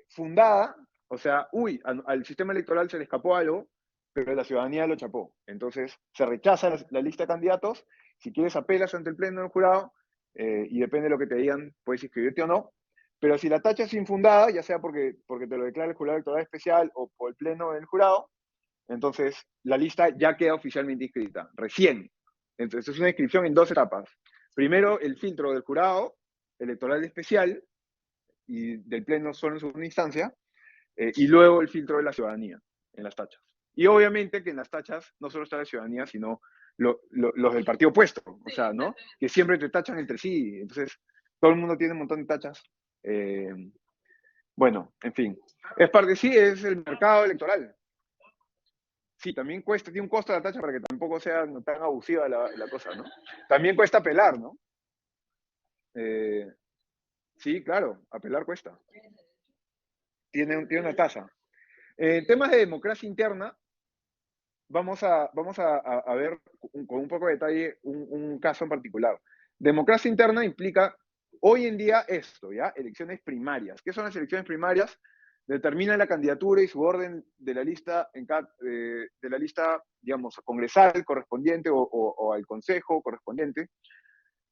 fundada, o sea, al sistema electoral se le escapó algo, pero la ciudadanía lo chapó. Entonces, se rechaza la lista de candidatos. Si quieres, apelas ante el Pleno del jurado y depende de lo que te digan, puedes inscribirte o no. Pero si la tacha es infundada, ya sea porque te lo declara el jurado electoral especial o por el Pleno del jurado, entonces la lista ya queda oficialmente inscrita, recién. Entonces, es una inscripción en 2 etapas. Primero, el filtro del jurado electoral especial y del Pleno solo en segunda instancia, y luego el filtro de la ciudadanía en las tachas. Y obviamente que en las tachas no solo está la ciudadanía, sino los del partido opuesto, o sea, ¿no? Que siempre te tachan entre sí, entonces todo el mundo tiene un montón de tachas. Bueno, en fin, es parte, sí, es el mercado electoral. Sí, también cuesta, tiene un costo la tacha para que tampoco sea tan abusiva la cosa, ¿no? También cuesta apelar, ¿no? Sí, claro, apelar cuesta. Tiene una tasa. En temas de democracia interna, vamos a ver con un poco de detalle un caso en particular. Democracia interna implica hoy en día esto, ¿ya? Elecciones primarias. ¿Qué son las elecciones primarias? Determina la candidatura y su orden de la lista, de la lista, digamos, congresal correspondiente o al consejo correspondiente.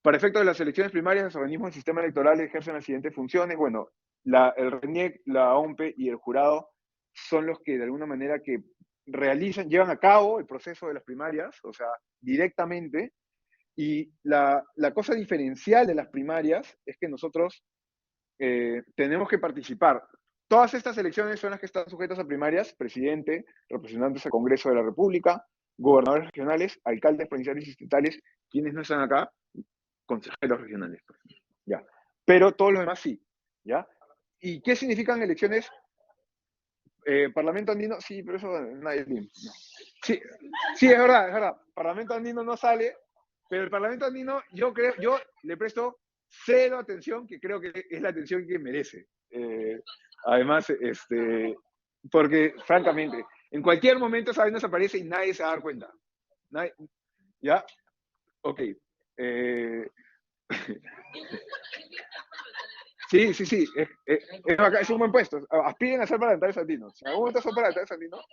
Para efectos de las elecciones primarias, los organismos del sistema electoral ejercen las siguientes funciones. Bueno, el RENIEC, la OMPE y el jurado son los que de alguna manera que llevan a cabo el proceso de las primarias, o sea, directamente. Y la cosa diferencial de las primarias es que nosotros tenemos que participar. Todas estas elecciones son las que están sujetas a primarias: presidente, representantes al Congreso de la República, gobernadores regionales, alcaldes provinciales y distritales. ¿Quiénes no están acá? Consejeros regionales. Ya. Pero todos los demás sí. ¿Ya? ¿Y qué significan elecciones? Parlamento andino, sí, pero eso nadie. No. Sí, sí, es verdad, es verdad. Parlamento andino no sale, pero el Parlamento andino, yo le presto 0 atención, que creo que es la atención que merece. Además, porque francamente, en cualquier momento esa vaina desaparece y nadie se va a dar cuenta. ¿Ya? Ok. Sí, sí, sí. Es un buen puesto. Aspiren a ser parlamentarios andinos. Si en algún momento son parlamentarios andinos,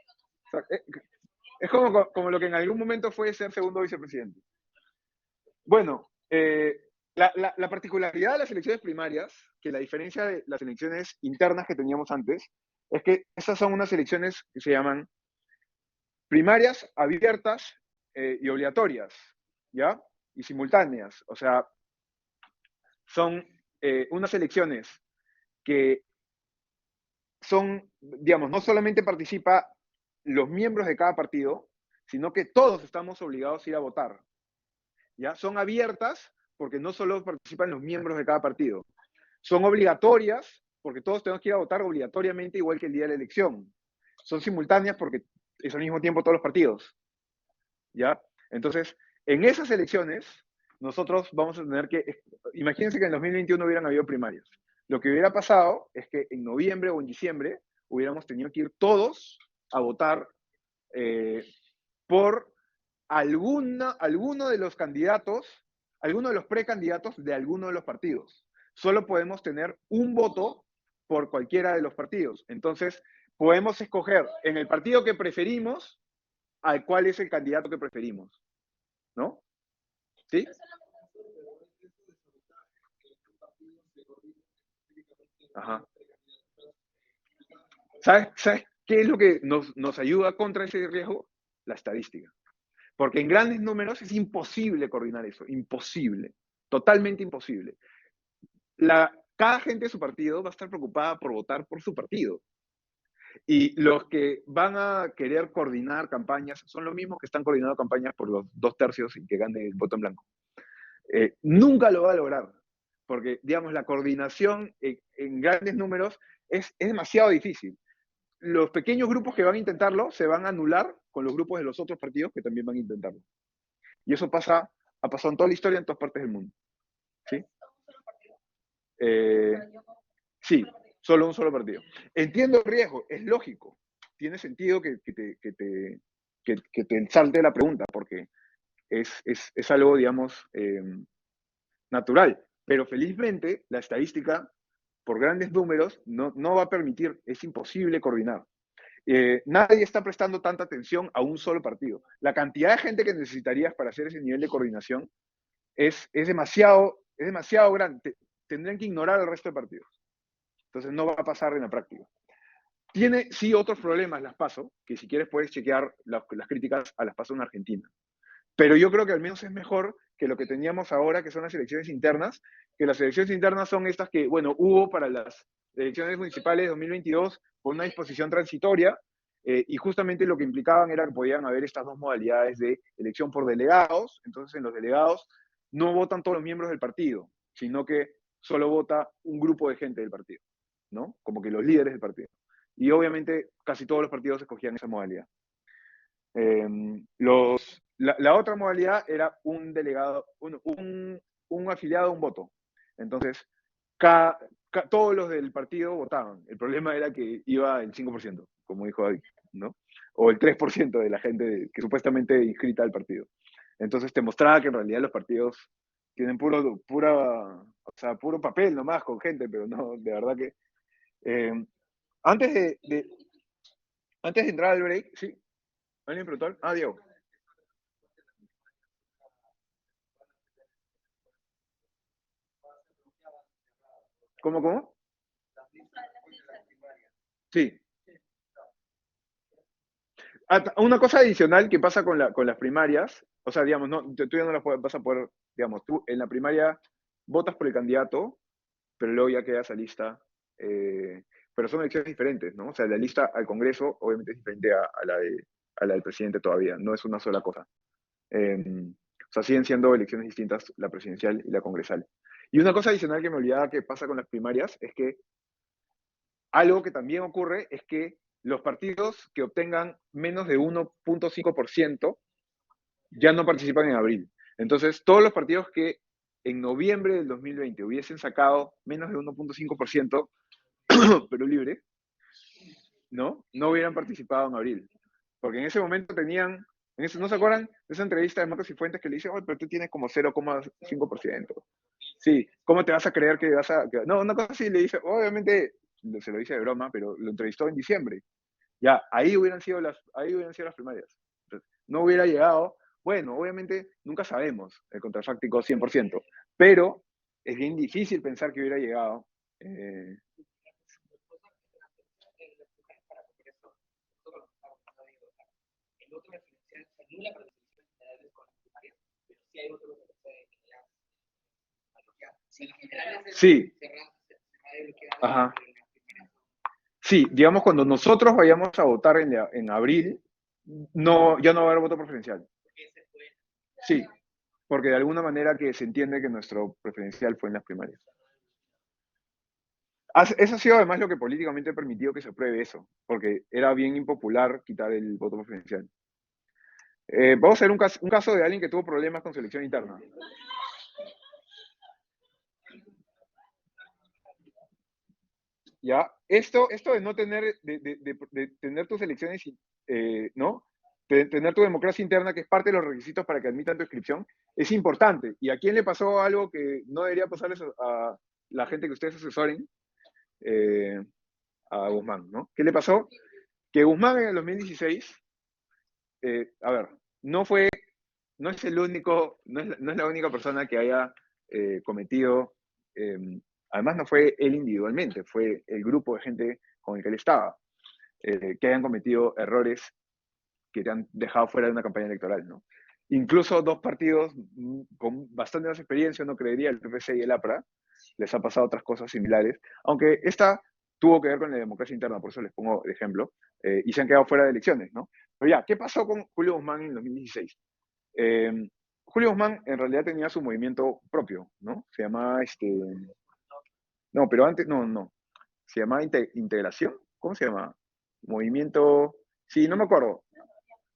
es como lo que en algún momento fue ser segundo vicepresidente. Bueno, la particularidad de las elecciones primarias, que la diferencia de las elecciones internas que teníamos antes, es que estas son unas elecciones que se llaman primarias abiertas y obligatorias, ¿ya? Y simultáneas. O sea, son unas elecciones que son, digamos, no solamente participa los miembros de cada partido, sino que todos estamos obligados a ir a votar. ¿Ya? Son abiertas porque no solo participan los miembros de cada partido. Son obligatorias porque todos tenemos que ir a votar obligatoriamente igual que el día de la elección. Son simultáneas porque es al mismo tiempo todos los partidos. ¿Ya? Entonces, en esas elecciones, nosotros vamos a tener que, imagínense que en 2021 hubieran habido primarias. Lo que hubiera pasado es que en noviembre o en diciembre hubiéramos tenido que ir todos a votar por alguno de los candidatos, alguno de los precandidatos de alguno de los partidos. Solo podemos tener un voto por cualquiera de los partidos. Entonces, podemos escoger en el partido que preferimos al cuál es el candidato que preferimos. ¿No? ¿Sí? Ajá. ¿Sabes qué es lo que nos ayuda contra ese riesgo? La estadística. Porque en grandes números es imposible coordinar eso. Imposible. Totalmente imposible. Cada gente de su partido va a estar preocupada por votar por su partido. Y los que van a querer coordinar campañas son los mismos que están coordinando campañas por los 2/3 y que gane el voto en blanco. Nunca lo va a lograr, porque, digamos, la coordinación en grandes números es demasiado difícil. Los pequeños grupos que van a intentarlo se van a anular con los grupos de los otros partidos que también van a intentarlo. Y eso ha pasado en toda la historia en todas partes del mundo. ¿Sí? Eh, sí, solo un solo partido. Entiendo el riesgo, es lógico. Tiene sentido que te salte la pregunta, porque es algo, digamos, natural. Pero felizmente la estadística, por grandes números, no va a permitir, es imposible coordinar. Nadie está prestando tanta atención a un solo partido. La cantidad de gente que necesitarías para hacer ese nivel de coordinación es demasiado grande. Tendrían que ignorar el resto de partidos. Entonces no va a pasar en la práctica. Tiene sí otros problemas las PASO, que si quieres puedes chequear las críticas a las PASO en Argentina. Pero yo creo que al menos es mejor que lo que teníamos ahora, que son las elecciones internas, que las elecciones internas son estas que, bueno, hubo para las elecciones municipales de 2022 por una disposición transitoria, y justamente lo que implicaban era que podían haber estas dos modalidades de elección por delegados. Entonces en los delegados no votan todos los miembros del partido, sino que solo vota un grupo de gente del partido, ¿no? Como que los líderes del partido. Y obviamente casi todos los partidos escogían esa modalidad. La otra modalidad era un delegado, un afiliado a un voto. Entonces, todos los del partido votaban. El problema era que iba el 5%, como dijo David, ¿no? O el 3% de la gente que supuestamente inscrita al partido. Entonces te mostraba que en realidad los partidos tienen puro papel nomás con gente, pero no, de verdad que... antes antes de entrar al break, sí, ¿alguien preguntó? Ah, Diego. ¿Cómo? Sí. Una cosa adicional que pasa con las primarias, o sea, digamos, no, tú ya no las vas a poder, digamos, tú en la primaria votas por el candidato, pero luego ya queda esa lista, pero son elecciones diferentes, ¿no? O sea, la lista al Congreso obviamente es diferente a la del presidente todavía, no es una sola cosa. O sea, siguen siendo elecciones distintas la presidencial y la congresal. Y una cosa adicional que me olvidaba que pasa con las primarias es que algo que también ocurre es que los partidos que obtengan menos de 1.5% ya no participan en abril. Entonces, todos los partidos que en noviembre del 2020 hubiesen sacado menos de 1.5%, pero libre, ¿no? No hubieran participado en abril. Porque en ese momento tenían, ¿no se acuerdan de esa entrevista de Marcos y Fuentes que le dice, oye, pero tú tienes como 0.5%? Sí, ¿cómo te vas a creer que vas a...? No, una cosa así le dice, obviamente, se lo dice de broma, pero lo entrevistó en diciembre. Ya, ahí hubieran sido las primarias. Entonces, no hubiera llegado, bueno, obviamente nunca sabemos el contrafáctico 100%, pero es bien difícil pensar que hubiera llegado. Sí. Ajá. Sí, digamos, cuando nosotros vayamos a votar en abril, no, ya no va a haber voto preferencial. Sí, porque de alguna manera que se entiende que nuestro preferencial fue en las primarias. Eso ha sido además lo que políticamente ha permitido que se apruebe eso, porque era bien impopular quitar el voto preferencial. Vamos a hacer un caso de alguien que tuvo problemas con selección interna. ¿Ya? Esto de no tener, de tener tus elecciones, ¿no? Tener tu democracia interna, que es parte de los requisitos para que admitan tu inscripción, es importante. ¿Y a quién le pasó algo que no debería pasarles a la gente que ustedes asesoren? A Guzmán, ¿no? ¿Qué le pasó? Que Guzmán en el 2016, a ver, no es el único, no es la única persona que haya cometido, además no fue él individualmente, fue el grupo de gente con el que él estaba, que hayan cometido errores que te han dejado fuera de una campaña electoral, ¿no? Incluso dos partidos con bastante más experiencia, no creería, el PPC y el APRA, les ha pasado otras cosas similares, aunque esta tuvo que ver con la democracia interna, por eso les pongo de ejemplo, y se han quedado fuera de elecciones, ¿no? Pero ya, ¿qué pasó con Julio Guzmán en 2016? Julio Guzmán en realidad tenía su movimiento propio, ¿no? Se llamaba, no, pero antes, no, se llamaba Integración, ¿cómo se llama? Movimiento, sí, no me acuerdo.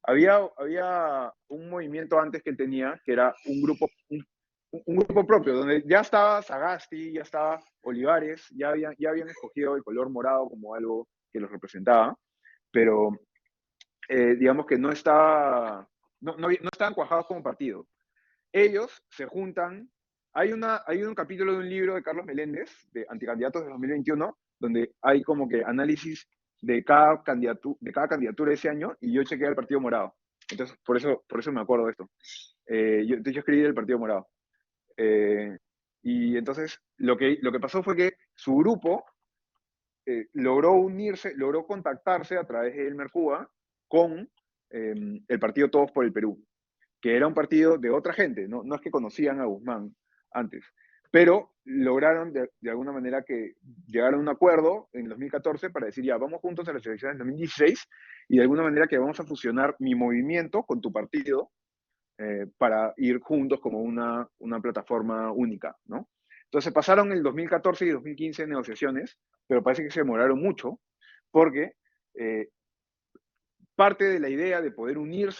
Había un movimiento antes que él tenía, que era un grupo propio, donde ya estaba Sagasti, ya estaba Olivares, ya habían escogido el color morado como algo que los representaba, pero digamos que no estaban cuajados como partido. Ellos se juntan. Hay un capítulo de un libro de Carlos Meléndez, de Anticandidatos de 2021, donde hay como que análisis de cada candidatura de ese año, y yo chequeé el Partido Morado. Entonces, por eso me acuerdo de esto. Yo escribí el Partido Morado. Eh, y entonces, lo que pasó fue que su grupo logró unirse, logró contactarse a través de Elmer Cuba con el partido Todos por el Perú, que era un partido de otra gente, no es que conocían a Guzmán antes, pero lograron de alguna manera que llegaron a un acuerdo en 2014 para decir, ya, vamos juntos a las elecciones de 2016 y de alguna manera que vamos a fusionar mi movimiento con tu partido para ir juntos como una plataforma única, ¿no? Entonces pasaron el 2014 y 2015 negociaciones, pero parece que se demoraron mucho porque eh, parte de la idea de poder unir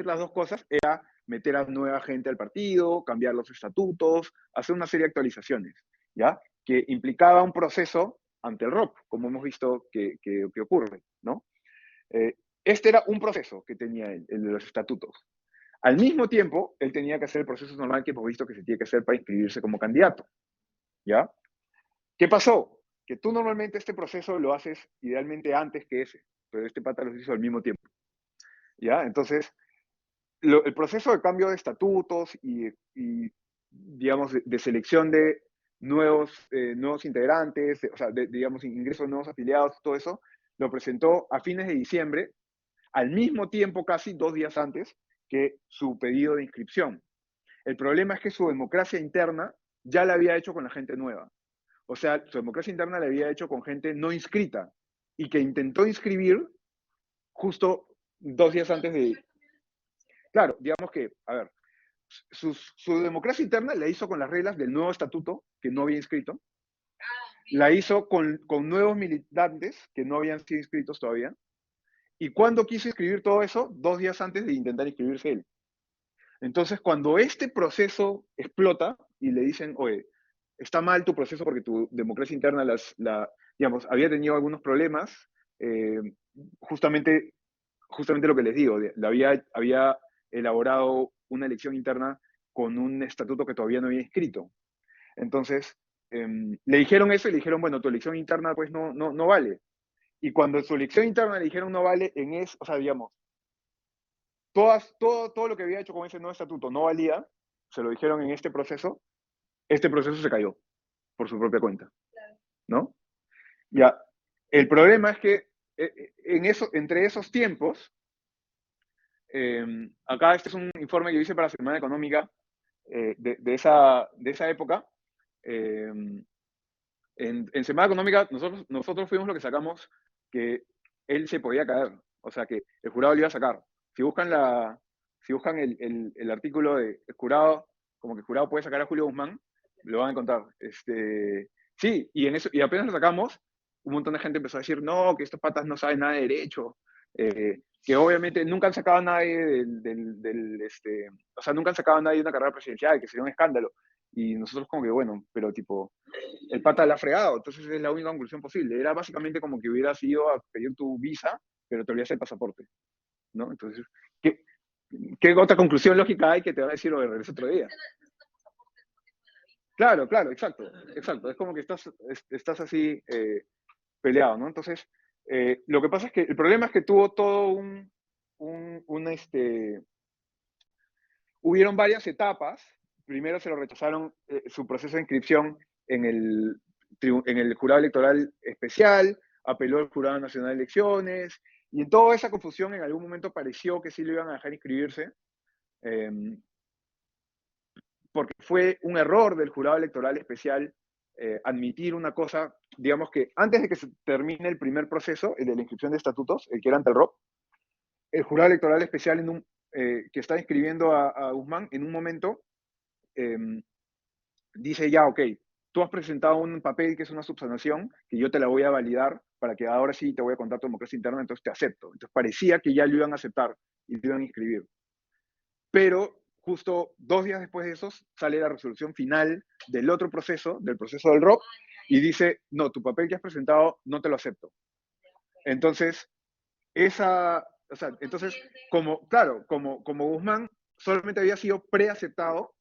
las dos cosas, era meter a nueva gente al partido, cambiar los estatutos, hacer una serie de actualizaciones, ¿ya? Que implicaba un proceso ante el ROC, como hemos visto que ocurre, ¿no? Este era un proceso que tenía él, el de los estatutos. Al mismo tiempo, él tenía que hacer el proceso normal que hemos visto que se tiene que hacer para inscribirse como candidato, ¿ya? ¿Qué pasó? Que tú normalmente este proceso lo haces idealmente antes que ese, pero este pata lo hizo al mismo tiempo, ¿ya? Entonces, el proceso de cambio de estatutos y digamos, de selección de nuevos integrantes, o sea, digamos, ingresos de nuevos afiliados, todo eso, lo presentó a fines de diciembre, al mismo tiempo, casi 2 días antes, que su pedido de inscripción. El problema es que su democracia interna ya la había hecho con la gente nueva. O sea, su democracia interna la había hecho con gente no inscrita y que intentó inscribir justo 2 días antes de... Claro, digamos que, a ver, su democracia interna la hizo con las reglas del nuevo estatuto, que no había inscrito, la hizo con nuevos militantes que no habían sido inscritos todavía, y cuando quiso inscribir todo eso, 2 días antes de intentar inscribirse él. Entonces, cuando este proceso explota y le dicen, oye, está mal tu proceso porque tu democracia interna digamos, había tenido algunos problemas, eh, justamente, justamente lo que les digo, había elaborado una elección interna con un estatuto que todavía no había inscrito. Entonces, le dijeron eso y le dijeron, bueno, tu elección interna pues no vale. Y cuando su elección interna le dijeron no vale, o sea, digamos, todo lo que había hecho con ese nuevo estatuto no valía, se lo dijeron en este proceso se cayó por su propia cuenta, ¿no? Ya, el problema es que entre esos tiempos, acá este es un informe que hice para la Semana Económica de esa época. En Semana Económica nosotros fuimos los que sacamos que él se podía caer, o sea que el jurado lo iba a sacar. Si buscan el artículo de el jurado, como que el jurado puede sacar a Julio Guzmán, lo van a encontrar. Sí, y apenas lo sacamos, un montón de gente empezó a decir, no, que estos patas no saben nada de derecho, que obviamente nunca han sacado a nadie o sea, nunca han sacado a nadie de una carrera presidencial, que sería un escándalo. Y nosotros como que, bueno, pero tipo, el pata la ha fregado, entonces es la única conclusión posible. Era básicamente como que hubieras ido a pedir tu visa, pero te olvidas el pasaporte, ¿no? Entonces, ¿qué otra conclusión lógica hay que te va a decir, o regreso otro día? Claro, claro, exacto, exacto. Es como que estás así peleado, ¿no? Entonces, lo que pasa es que el problema es que tuvo todo hubieron varias etapas. Primero se lo rechazaron su proceso de inscripción en el jurado electoral especial, apeló al Jurado Nacional de Elecciones, y en toda esa confusión en algún momento pareció que sí lo iban a dejar inscribirse, eh, porque fue un error del Jurado Electoral Especial admitir una cosa digamos que antes de que se termine el primer proceso, el de la inscripción de estatutos, el que era ante el ROP, el jurado electoral especial que está inscribiendo a Guzmán, en un momento em, dice ya, ok, tú has presentado un papel que es una subsanación, que yo te la voy a validar para que ahora sí te voy a contar tu democracia interna, entonces te acepto. Entonces parecía que ya lo iban a aceptar y lo iban a inscribir. Pero justo 2 días después de eso sale la resolución final del otro proceso, del proceso del ROP, y dice, no, tu papel que has presentado no te lo acepto. Entonces, entonces, claro, como Guzmán solamente había sido preaceptado,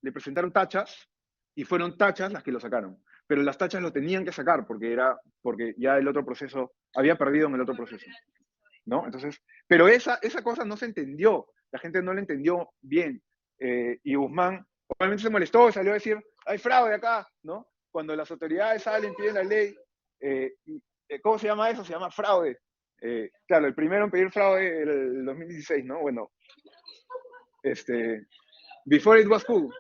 le presentaron tachas y fueron tachas las que lo sacaron. Pero las tachas lo tenían que sacar porque ya el otro proceso había perdido en el otro proceso, ¿no? Entonces, pero esa cosa no se entendió, la gente no la entendió bien. Y Guzmán obviamente se molestó, salió a decir, hay fraude acá, ¿no? Cuando las autoridades salen, piden la ley, ¿cómo se llama eso? Se llama fraude. Claro, el primero en pedir fraude el 2016, ¿no? Bueno, before it was cool.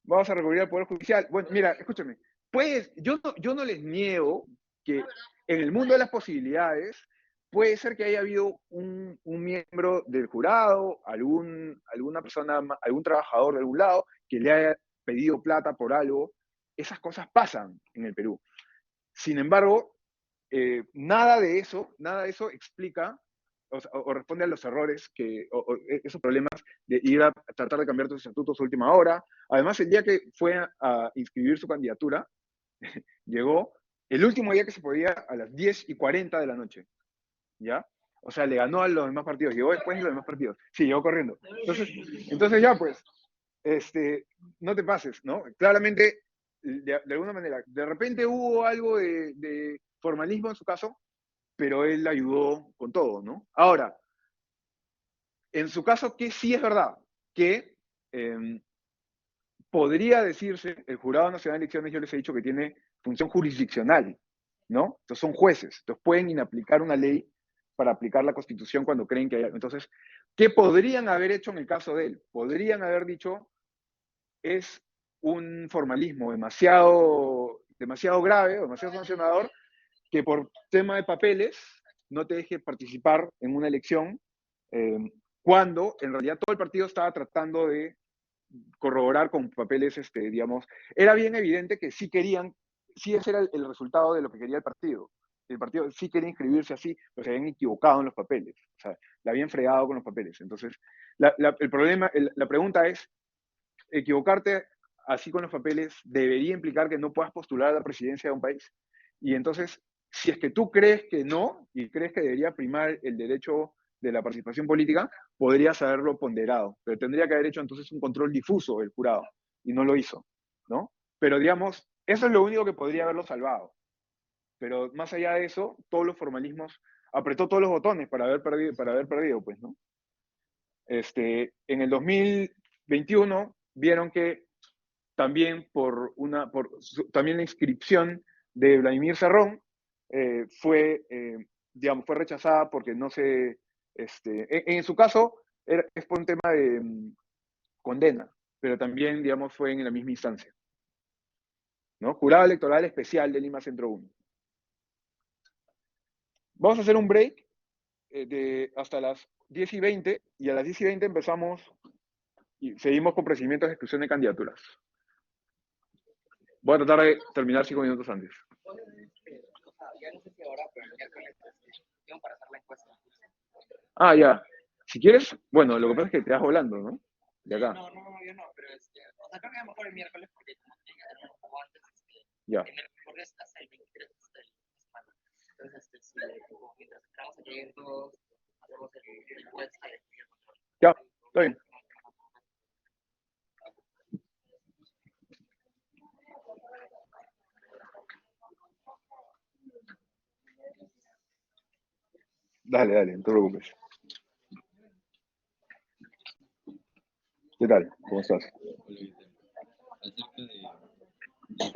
Vamos a recurrir al Poder Judicial. Bueno, mira, escúchame. Pues yo no les niego que en el mundo de las posibilidades puede ser que haya habido un miembro del jurado, alguna persona, algún trabajador de algún lado que le haya pedido plata por algo. Esas cosas pasan en el Perú. Sin embargo, nada de eso explica o responde a los errores, esos problemas de ir a tratar de cambiar tus estatutos a última hora. Además, el día que fue a inscribir su candidatura, llegó el último día que se podía a las 10:40 de la noche, ¿ya? O sea, le ganó a los demás partidos, llegó después de los demás partidos. Sí, llegó corriendo. Entonces ya, pues, no te pases, ¿no? Claramente, de alguna manera, de repente hubo algo de formalismo en su caso, pero él ayudó con todo, ¿no? Ahora, en su caso, que sí es verdad, que podría decirse, el Jurado Nacional de Elecciones, yo les he dicho que tiene función jurisdiccional, ¿no? Entonces son jueces, entonces pueden inaplicar una ley para aplicar la Constitución cuando creen que hay algo. Entonces, ¿qué podrían haber hecho en el caso de él? Podrían haber dicho, es un formalismo demasiado grave, demasiado sancionador, que por tema de papeles no te deje participar en una elección, eh, cuando en realidad todo el partido estaba tratando de corroborar con papeles, digamos, era bien evidente que sí ese era el resultado de lo que quería el partido. El partido sí quería inscribirse así, pero se habían equivocado en los papeles, o sea, la habían fregado con los papeles. Entonces, la pregunta es, equivocarte así con los papeles debería implicar que no puedas postular a la presidencia de un país. Y entonces, si es que tú crees que no, y crees que debería primar el derecho de la participación política, podrías haberlo ponderado, pero tendría que haber hecho entonces un control difuso del jurado, y no lo hizo, ¿no? Pero digamos, eso es lo único que podría haberlo salvado. Pero más allá de eso, todos los formalismos, apretó todos los botones para haber perdido, pues, ¿no? En el 2021 vieron que también también la inscripción de Vladimir Cerrón digamos, fue rechazada porque no se, en su caso es por un tema de condena, pero también, digamos, fue en la misma instancia, ¿no? Jurado Electoral Especial de Lima Centro 1. Vamos a hacer un break hasta las 10:20 y a las 10:20 empezamos y seguimos con procedimientos de exclusión de candidaturas. Voy a tratar de terminar 5 minutos antes. Ya no sé si ahora, pero el miércoles tengo para hacer la encuesta. Ah, ya. Si quieres, bueno, lo que pasa es que te vas volando, ¿no? De acá. No, yo no, pero o sea, creo que es mejor el miércoles porque como tiene que hacer un poco antes, Ya. el miércoles hasta el 23 de la semana. Entonces, mientras estamos aquí todos, hacemos la encuesta y el control. Ya, está bien. Dale, no te preocupes. ¿Qué tal? ¿Cómo estás? Acerca de